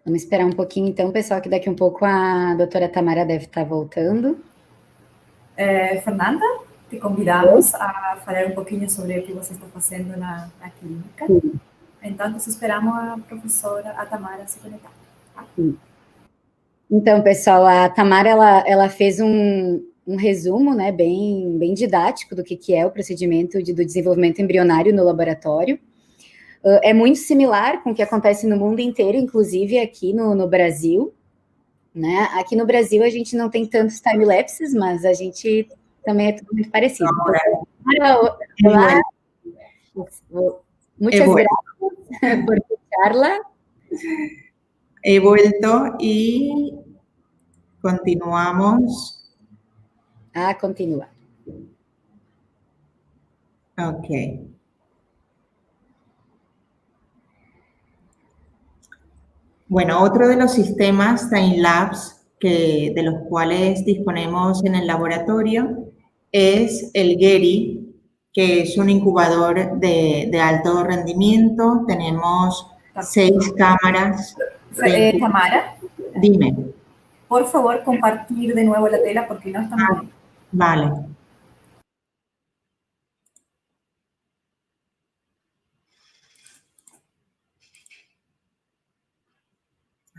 Vamos esperar um pouquinho, então, pessoal, que daqui um pouco a doutora Tamara deve estar voltando. Fernanda? te convidamos a falar um pouquinho sobre o que você está fazendo na clínica. Então, esperamos a professora, a Tamara, se conectar. Então, pessoal, a Tamara, ela fez um resumo, né, bem didático do que é o procedimento do desenvolvimento embrionário no laboratório. É muito similar com o que acontece no mundo inteiro, inclusive aqui no Brasil, né? Aqui no Brasil a gente não tem tantos time-lapses, mas a gente também é tudo muito parecido. Olá, muchas gracias por escucharla. He vuelto y continuamos. Continúa. Ok. Bueno, otro de los sistemas time-lapse de los cuales disponemos en el laboratorio es el Geri, que es un incubador de alto rendimiento. Tenemos 6 cámaras. Tamara, dime. por favor, compartir de nuevo la tela porque no estamos viendo. Vale.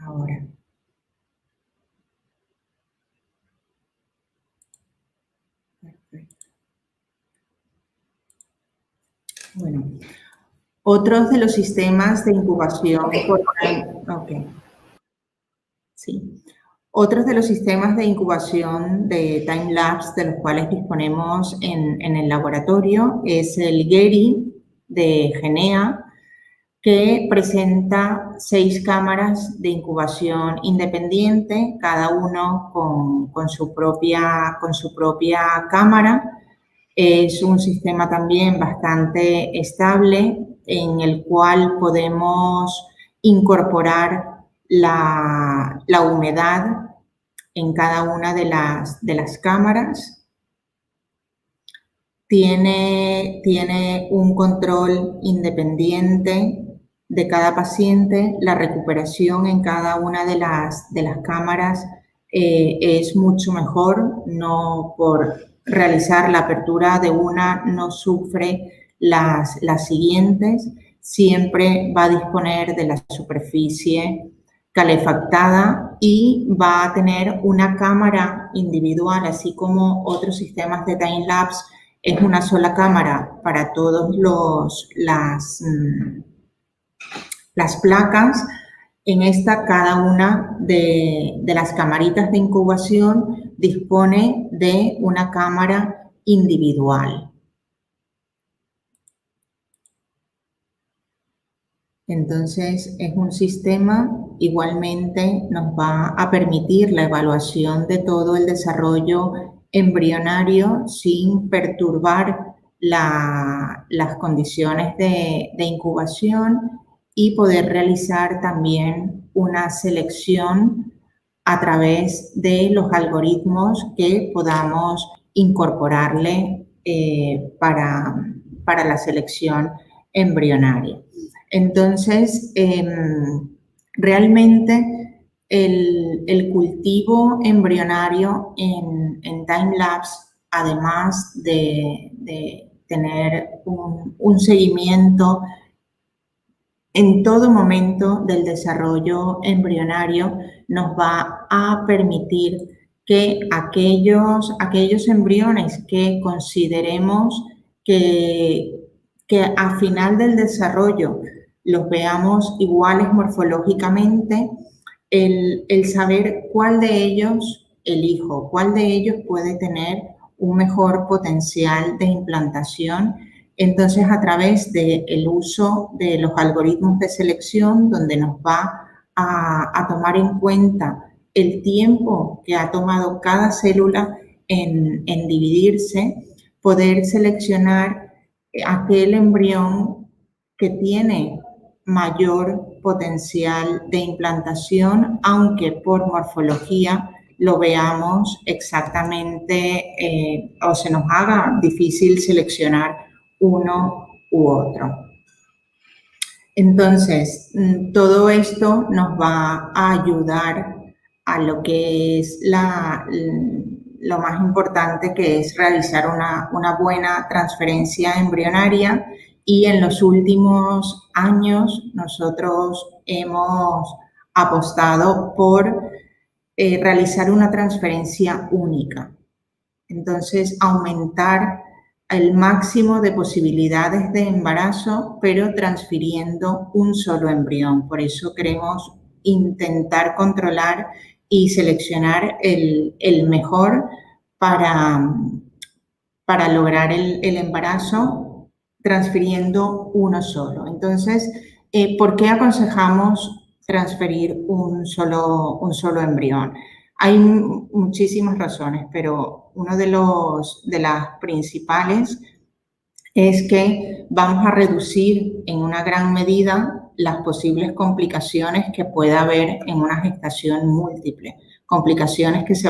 Ahora. Perfecto. Bueno, otros de los sistemas de incubación. Sí. Otros de los sistemas de incubación de time-lapse de los cuales disponemos en el laboratorio es el Geri de Genea, que presenta 6 cámaras de incubación independiente, cada uno con su propia cámara. Es un sistema también bastante estable en el cual podemos incorporar la humedad en cada una de las cámaras. Tiene un control independiente de cada paciente. La recuperación en cada una de las cámaras es mucho mejor. No, por realizar la apertura de una no sufre las siguientes. Siempre va a disponer de la superficie calefactada y va a tener una cámara individual, así como otros sistemas de time-lapse. Es una sola cámara para todas las placas. En esta, cada una de las camaritas de incubación dispone de una cámara individual. Entonces, es un sistema, igualmente nos va a permitir la evaluación de todo el desarrollo embrionario sin perturbar las condiciones de incubación y poder realizar también una selección a través de los algoritmos que podamos incorporarle para la selección embrionaria. Entonces, realmente el cultivo embrionario en time-lapse, además de tener un seguimiento en todo momento del desarrollo embrionario, nos va a permitir que aquellos embriones que consideremos que a final del desarrollo los veamos iguales morfológicamente, el saber cuál de ellos elijo, cuál de ellos puede tener un mejor potencial de implantación. Entonces, a través del uso de los algoritmos de selección, donde nos va a tomar en cuenta el tiempo que ha tomado cada célula en dividirse, poder seleccionar aquel embrión que tiene mayor potencial de implantación, aunque por morfología lo veamos exactamente o se nos haga difícil seleccionar uno u otro. Entonces, todo esto nos va a ayudar a lo que es lo más importante, que es realizar una buena transferencia embrionaria, y en los últimos años nosotros hemos apostado por realizar una transferencia única. Entonces, aumentar el máximo de posibilidades de embarazo, pero transfiriendo un solo embrión. Por eso queremos intentar controlar y seleccionar el mejor para lograr el embarazo transfiriendo uno solo. Entonces, ¿por qué aconsejamos transferir un solo embrión? Hay muchísimas razones, pero una de las principales es que vamos a reducir en una gran medida las posibles complicaciones que pueda haber en una gestación múltiple. Complicaciones que se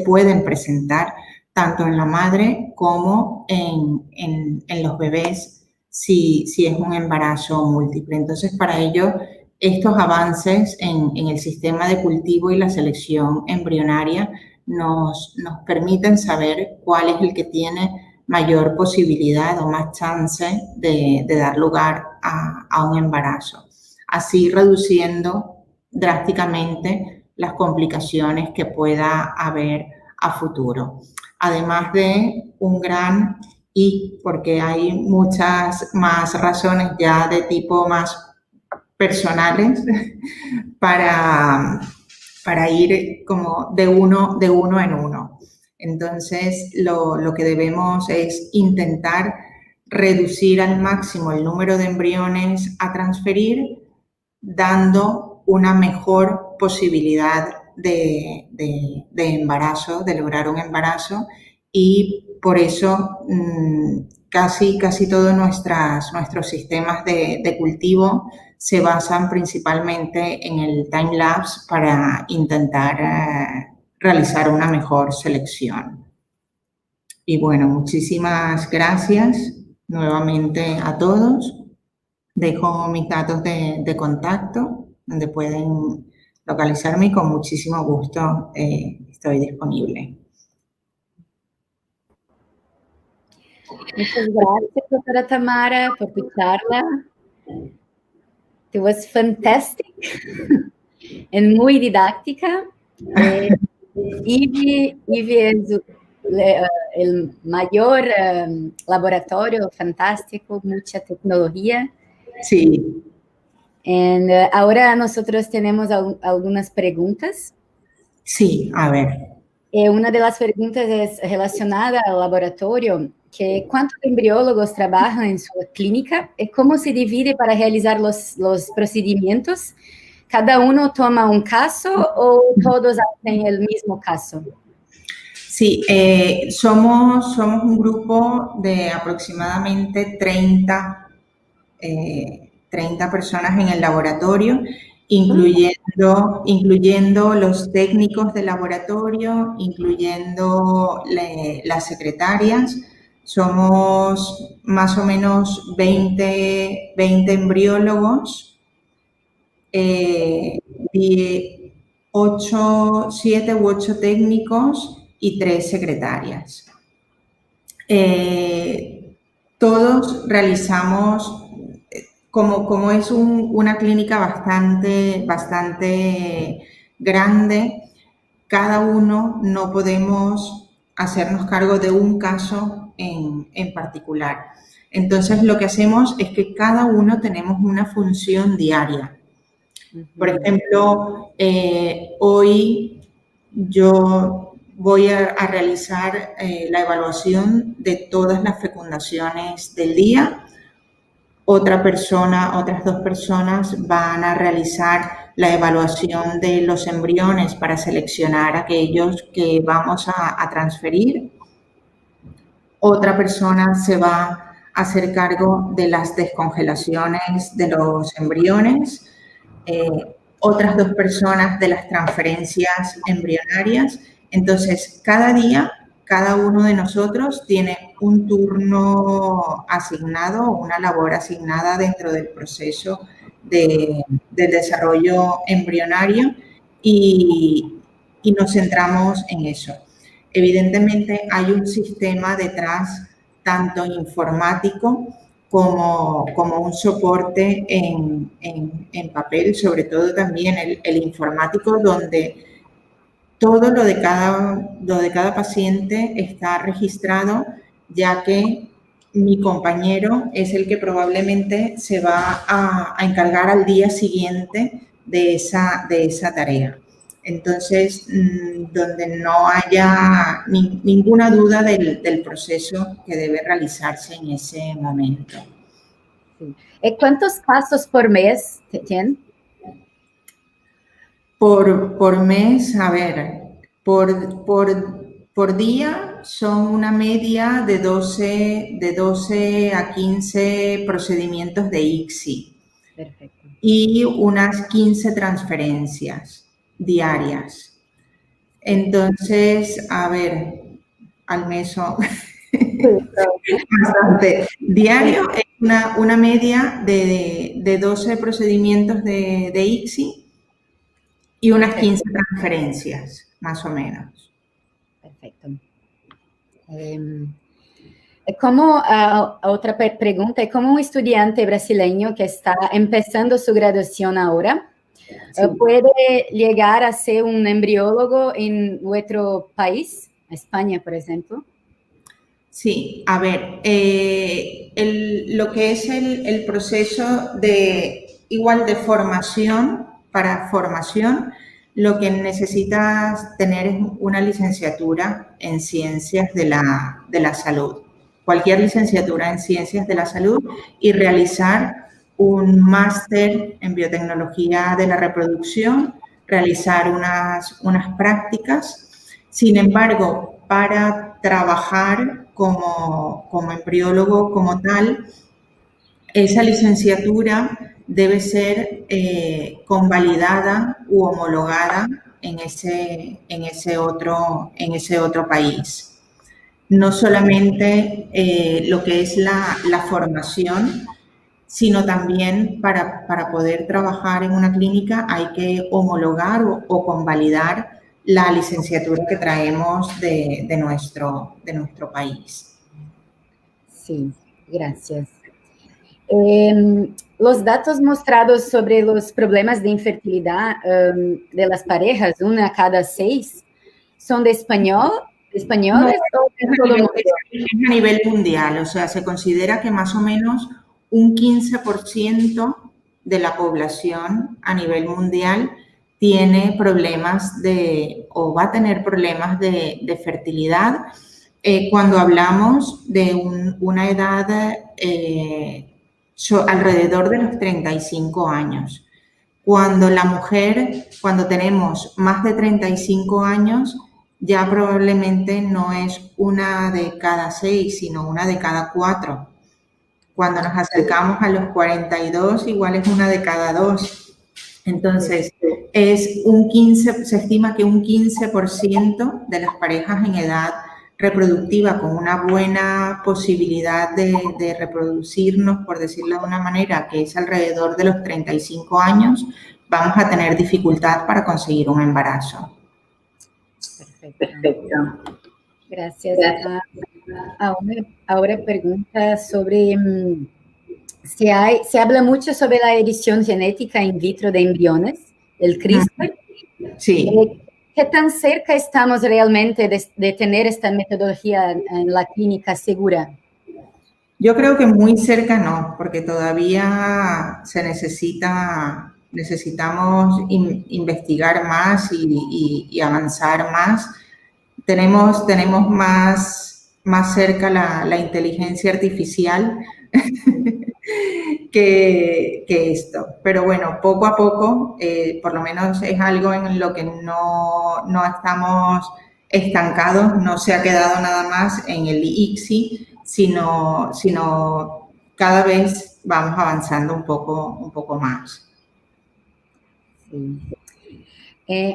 pueden presentar tanto en la madre como en los bebés si es un embarazo múltiple. Entonces, para ello, estos avances en el sistema de cultivo y la selección embrionaria nos permiten saber cuál es el que tiene mayor posibilidad o más chance de dar lugar a un embarazo, así reduciendo drásticamente las complicaciones que pueda haber a futuro. Además de un gran porque hay muchas más razones ya de tipo más personales para ir como de uno en uno. Entonces, lo que debemos es intentar reducir al máximo el número de embriones a transferir, dando una mejor posibilidad de embarazo, de lograr un embarazo, y por eso casi todos nuestros sistemas de cultivo se basan principalmente en el time-lapse para intentar realizar una mejor selección. Y bueno, muchísimas gracias nuevamente a todos. Dejo mis datos de contacto, donde pueden localizarme, y con muchísimo gusto estoy disponible. Muchas gracias, doctora Tamara, por tu charla. It was fantastic and muy didáctica. IVI es el mayor laboratorio fantástico, mucha tecnología. Sí. And, ahora nosotros tenemos algunas preguntas. Sí, a ver. Una de las preguntas es relacionada al laboratorio, que ¿cuántos embriólogos trabajan en su clínica? ¿Cómo se divide para realizar los procedimientos? ¿Cada uno toma un caso o todos hacen el mismo caso? Sí, somos un grupo de aproximadamente 30 personas en el laboratorio, incluyendo los técnicos del laboratorio, incluyendo las secretarias. Somos más o menos 20 embriólogos, 7 u 8 técnicos y 3 secretarias. Todos realizamos, como es una clínica bastante grande, cada uno no podemos hacernos cargo de un caso en particular. Entonces, lo que hacemos es que cada uno tenemos una función diaria. Por ejemplo, hoy yo voy a realizar la evaluación de todas las fecundaciones del día. Otras 2 personas van a realizar la evaluación de los embriones para seleccionar aquellos que vamos a transferir. Otra persona se va a hacer cargo de las descongelaciones de los embriones. Otras 2 personas de las transferencias embrionarias. Entonces, cada día, cada uno de nosotros tiene un turno asignado, una labor asignada dentro del proceso del desarrollo embrionario, y y nos centramos en eso. Evidentemente hay un sistema detrás, tanto informático como un soporte en papel, sobre todo también el informático, donde todo lo de cada paciente está registrado, ya que mi compañero es el que probablemente se va a encargar al día siguiente de esa tarea. Entonces, donde no haya ninguna duda del proceso que debe realizarse en ese momento. ¿Y cuántos casos por mes tienen? Por mes, a ver, por día son una media de 12 a 15 procedimientos de ICSI. Perfecto. Y unas 15 transferencias diarias. Entonces, a ver, al mes son bastante. Diario es una media de 12 procedimientos de ICSI y unas 15 transferencias, más o menos. Perfecto. Otra pregunta, como un estudiante brasileño que está empezando su graduación ahora, ¿puede llegar a ser un embriólogo en otro país, España, por ejemplo? Sí, a ver, lo que es el proceso de formación, para formación, lo que necesitas tener es una licenciatura en ciencias de la salud, cualquier licenciatura en ciencias de la salud, y realizar un máster en biotecnología de la reproducción, realizar unas prácticas. Sin embargo, para trabajar como embriólogo como tal, esa licenciatura debe ser convalidada u homologada en ese otro país. No solamente lo que es la formación, sino también para poder trabajar en una clínica hay que homologar o convalidar la licenciatura que traemos de nuestro país. Sí, gracias. Los datos mostrados sobre los problemas de infertilidad de las parejas, una a cada 6, ¿son de españoles No, o de todo el mundo? Es a nivel mundial, o sea, se considera que más o menos un 15% de la población a nivel mundial tiene problemas o va a tener problemas de fertilidad. Cuando hablamos de una edad alrededor de los 35 años. Cuando tenemos más de 35 años, ya probablemente no es una de cada 6, sino una de cada 4. Cuando nos acercamos a los 42, igual es una de cada 2. Entonces, se estima que un 15% de las parejas en edad reproductiva con una buena posibilidad de reproducirnos, por decirlo de una manera, que es alrededor de los 35 años, vamos a tener dificultad para conseguir un embarazo. Perfecto. Gracias. Ahora pregunta sobre se habla mucho sobre la edición genética in vitro de embriones, el CRISPR. Sí. ¿Qué tan cerca estamos realmente de tener esta metodología en la clínica segura? Yo creo que muy cerca no, porque todavía necesitamos investigar más y avanzar más. Tenemos más cerca la inteligencia artificial que esto. Pero bueno, poco a poco, por lo menos es algo en lo que no estamos estancados, no se ha quedado nada más en el ICSI, sino cada vez vamos avanzando un poco más. Sí.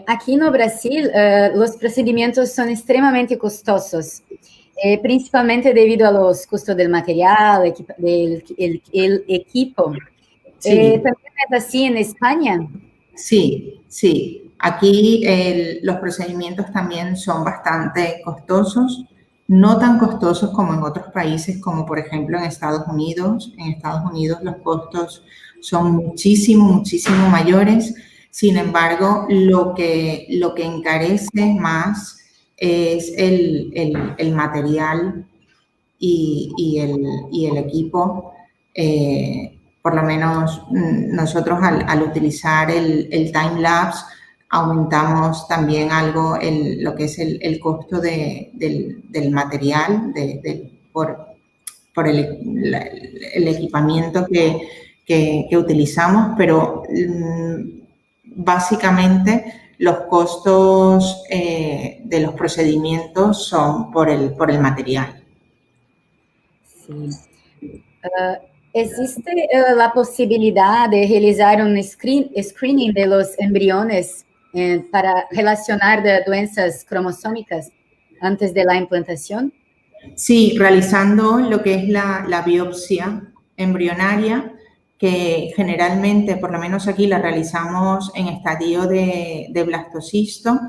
Aquí en Brasil, los procedimientos son extremadamente costosos, principalmente debido a los costos del material, del equipo. Sí. ¿También es así en España? Sí. Aquí los procedimientos también son bastante costosos, no tan costosos como en otros países, como por ejemplo en Estados Unidos. En Estados Unidos los costos son muchísimo mayores. Sin embargo, lo que encarece más es el material y el equipo. Por lo menos nosotros al utilizar el time-lapse aumentamos también algo lo que es el costo del material, por el equipamiento que utilizamos, pero básicamente los costos de los procedimientos son por el material. Sí. ¿Existe la posibilidad de realizar un screening de los embriones para relacionar de doenças cromosómicas antes de la implantación? Sí, realizando lo que es la biopsia embrionaria, que generalmente, por lo menos aquí, la realizamos en estadio de blastocisto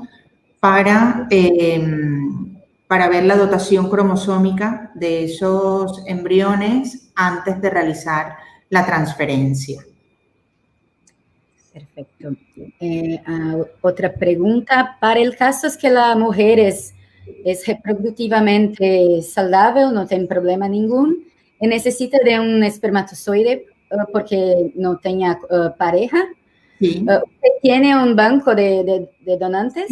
para ver la dotación cromosómica de esos embriones antes de realizar la transferencia. Perfecto. Otra pregunta. Para el caso es que la mujer es reproductivamente saludable, no tiene problema ningún, y necesita de un espermatozoide porque no tenga pareja. Sí. ¿Usted tiene un banco de donantes?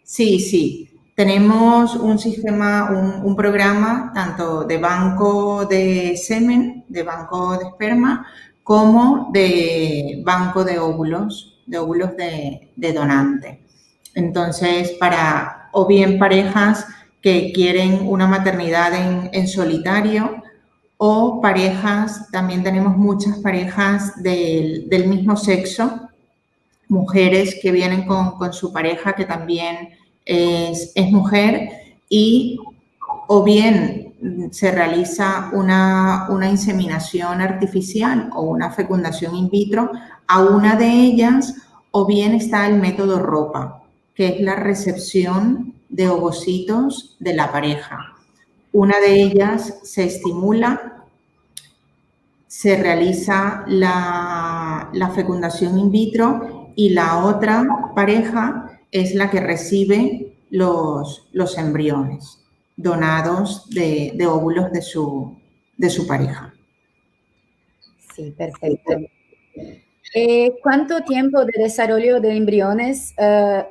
Sí. Tenemos un sistema, un programa tanto de banco de semen, de banco de esperma, como de banco de óvulos de donante. Entonces, o bien parejas que quieren una maternidad en solitario, o parejas, también tenemos muchas parejas del mismo sexo, mujeres que vienen con su pareja que también es mujer, o bien se realiza una inseminación artificial o una fecundación in vitro a una de ellas, o bien está el método ROPA, que es la recepción de ovocitos de la pareja. Una de ellas se estimula, se realiza la fecundación in vitro, y la otra pareja es la que recibe los embriones donados de óvulos de su pareja. Sí, perfecto. ¿Cuánto tiempo de desarrollo de embriones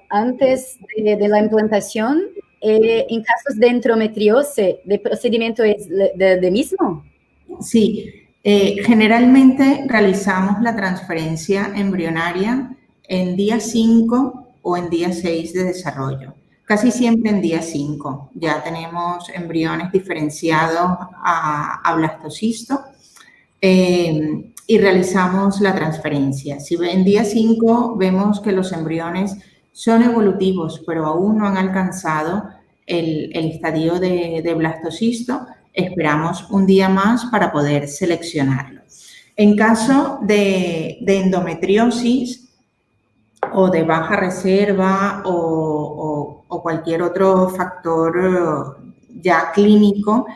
antes de la implantación? En casos de endometriosis, ¿el procedimiento es de mismo? Sí, generalmente realizamos la transferencia embrionaria en día 5 o en día 6 de desarrollo. Casi siempre en día 5 ya tenemos embriones diferenciados a blastocisto y realizamos la transferencia. Si en día 5 vemos que los embriones son evolutivos, pero aún no han alcanzado el estadio de blastocisto, esperamos un día más para poder seleccionarlo. En caso de endometriosis o de baja reserva o cualquier otro factor ya clínico,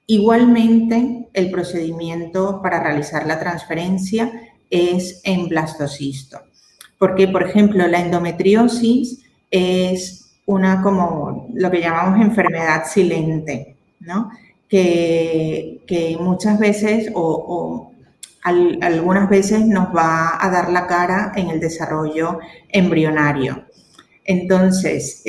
igualmente el procedimiento para realizar la transferencia es en blastocisto. Porque, por ejemplo, la endometriosis es como lo que llamamos enfermedad silente, ¿no? Que muchas veces o algunas veces nos va a dar la cara en el desarrollo embrionario. Entonces,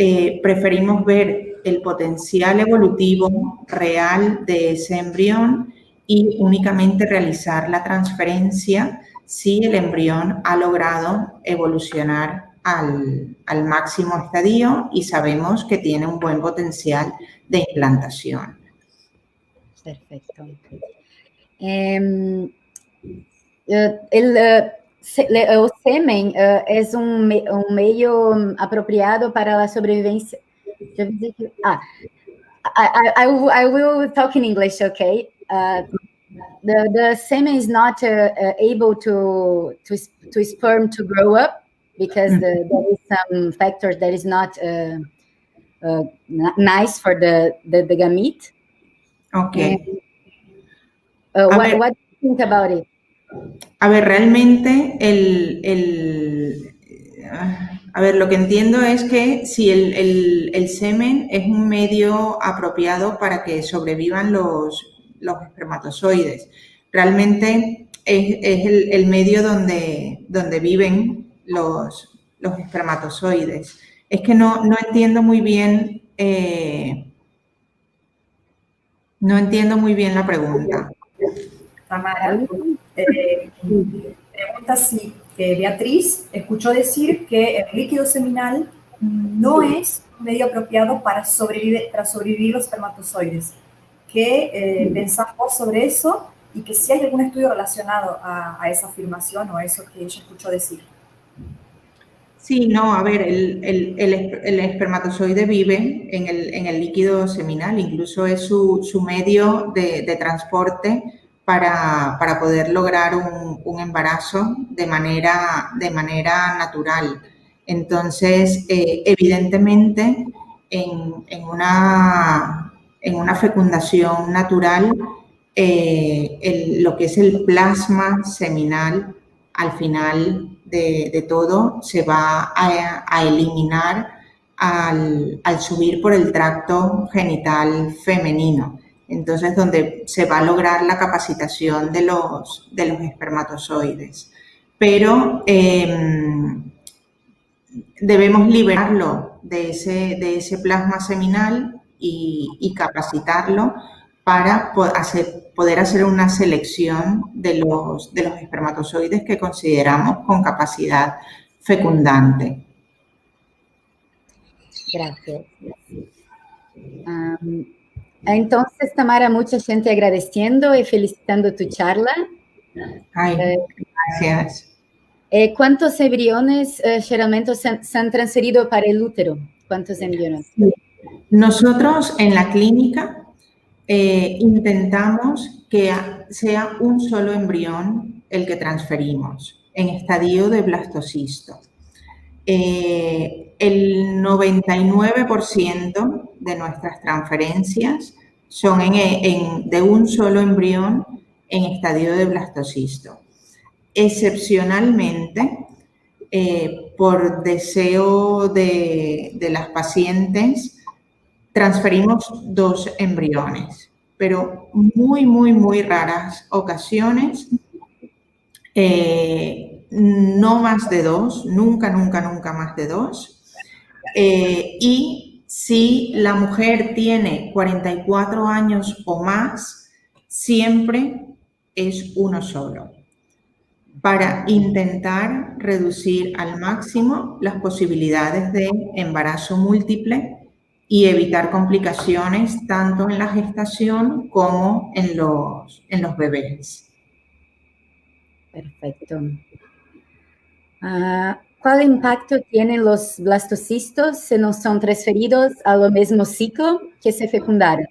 preferimos ver el potencial evolutivo real de ese embrión y únicamente realizar la transferencia si el embrión ha logrado evolucionar al máximo estadio y sabemos que tiene un buen potencial de implantación. Perfecto. El semen es un medio apropiado para la sobrevivencia. I will talk in English, okay? The semen is not able to sperm to grow up because there is some factors that is not nice for the gamete. Okay. What do you think about it? A ver, realmente lo que entiendo es que si el semen es un medio apropiado para que sobrevivan los espermatozoides. Realmente es el medio donde viven los espermatozoides. Es que no entiendo muy bien, la pregunta. Tamara, pregunta si Beatriz escuchó decir que el líquido seminal no es un medio apropiado para sobrevivir los espermatozoides. ¿Qué pensás vos sobre eso? Y que si hay algún estudio relacionado a esa afirmación o a eso que ella escuchó decir. Sí, no, a ver, el espermatozoide vive en el líquido seminal, incluso es su medio de transporte para poder lograr un embarazo de manera natural. Entonces, evidentemente, en una fecundación natural, lo que es el plasma seminal, al final de todo, se va a eliminar al subir por el tracto genital femenino. Entonces, donde se va a lograr la capacitación de los espermatozoides. Pero debemos liberarlo de ese plasma seminal y capacitarlo para poder hacer una selección de los espermatozoides que consideramos con capacidad fecundante. Gracias. Entonces, Tamara, mucha gente agradeciendo y felicitando tu charla. Ay, gracias. ¿Cuántos embriones generalmente se han transferido para el útero? ¿Cuántos embriones? Nosotros en la clínica intentamos que sea un solo embrión el que transferimos en estadio de blastocisto. El 99% de nuestras transferencias son de un solo embrión en estadio de blastocisto. Excepcionalmente, por deseo de las pacientes, transferimos 2 embriones, pero muy raras ocasiones, no más de 2, nunca más de 2. Y si la mujer tiene 44 años o más, siempre es uno solo, para intentar reducir al máximo las posibilidades de embarazo múltiple y evitar complicaciones tanto en la gestación como en los bebés. Perfecto. ¿Cuál impacto tienen los blastocistos si no son transferidos al mismo ciclo que se fecundaron?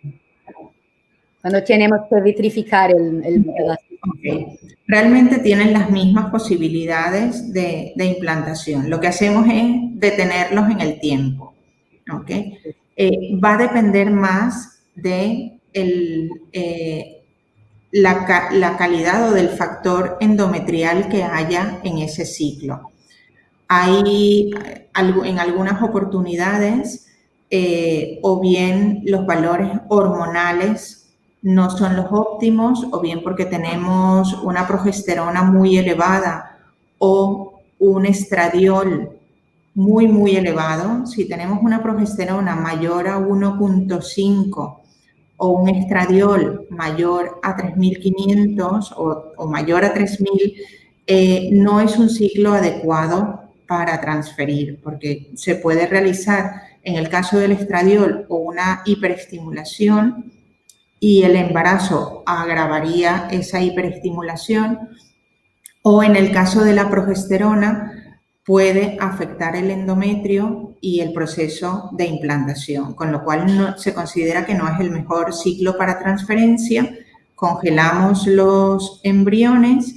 Cuando tenemos que vitrificar el blastocisto. Okay. Realmente tienen las mismas posibilidades de implantación. Lo que hacemos es detenerlos en el tiempo. ¿Okay? Va a depender más de la calidad o del factor endometrial que haya en ese ciclo. Hay en algunas oportunidades o bien los valores hormonales no son los óptimos, o bien porque tenemos una progesterona muy elevada o un estradiol muy elevado. Si tenemos una progesterona mayor a 1.5 o un estradiol mayor a 3.500 o mayor a 3.000, no es un ciclo adecuado para transferir, porque se puede realizar, en el caso del estradiol, o una hiperestimulación y el embarazo agravaría esa hiperestimulación, o en el caso de la progesterona puede afectar el endometrio y el proceso de implantación, con lo cual se considera que no es el mejor ciclo para transferencia. Congelamos los embriones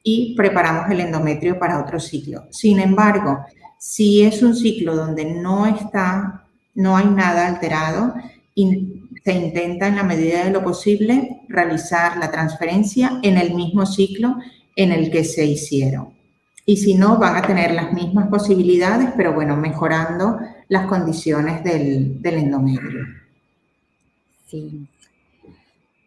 y preparamos el endometrio para otro ciclo. Sin embargo, si es un ciclo donde no hay nada alterado, se intenta en la medida de lo posible realizar la transferencia en el mismo ciclo en el que se hicieron. Y si no, van a tener las mismas posibilidades, pero bueno, mejorando las condiciones del endometrio. Sí.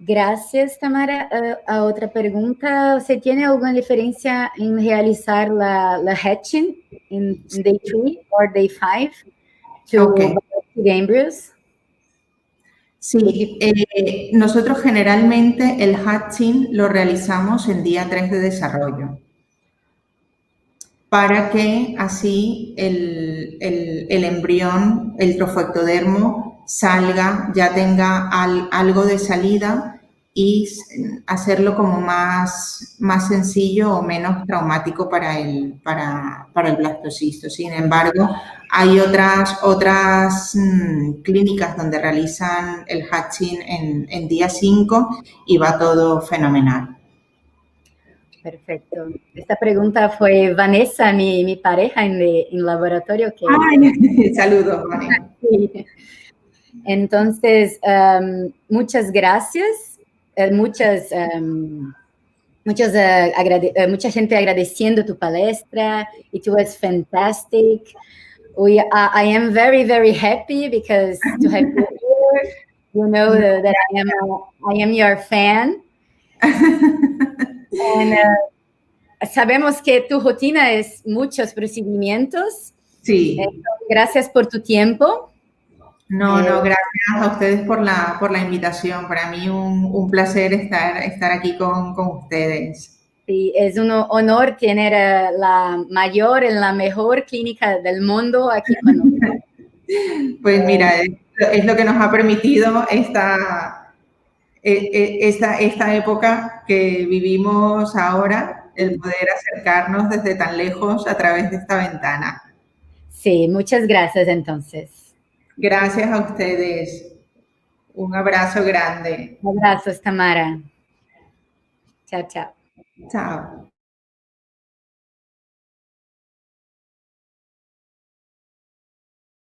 Gracias, Tamara. A otra pregunta, ¿se tiene alguna diferencia en realizar la hatching en day 3 o day 5 to biopsy embryos? Sí, nosotros generalmente el hatching lo realizamos en día 3 de desarrollo, para que así el embrión, el trofoectodermo, salga, ya tenga algo de salida y hacerlo como más sencillo o menos traumático para el blastocisto. Sin embargo, hay otras clínicas donde realizan el hatching en día 5 y va todo fenomenal. Perfecto. Esta pregunta fue Vanessa, mi pareja en laboratorio. Saludos, Vanessa. Sí. Entonces, muchas gracias. Mucha gente agradeciendo tu palestra. It was fantastic. I am very, very happy because to have you here, you know that I am your fan. And, sabemos que tu rutina es muchos procedimientos. Sí. Gracias por tu tiempo. No, gracias a ustedes por la invitación. Para mí un placer estar aquí con ustedes. Sí, es un honor tener la mayor y la mejor clínica del mundo aquí con nosotros. Pues mira, es lo que nos ha permitido esta época que vivimos ahora, el poder acercarnos desde tan lejos a través de esta ventana. Sí, muchas gracias entonces. Gracias a ustedes. Un abrazo grande. Abrazos, Tamara. Chao, chao. Chao.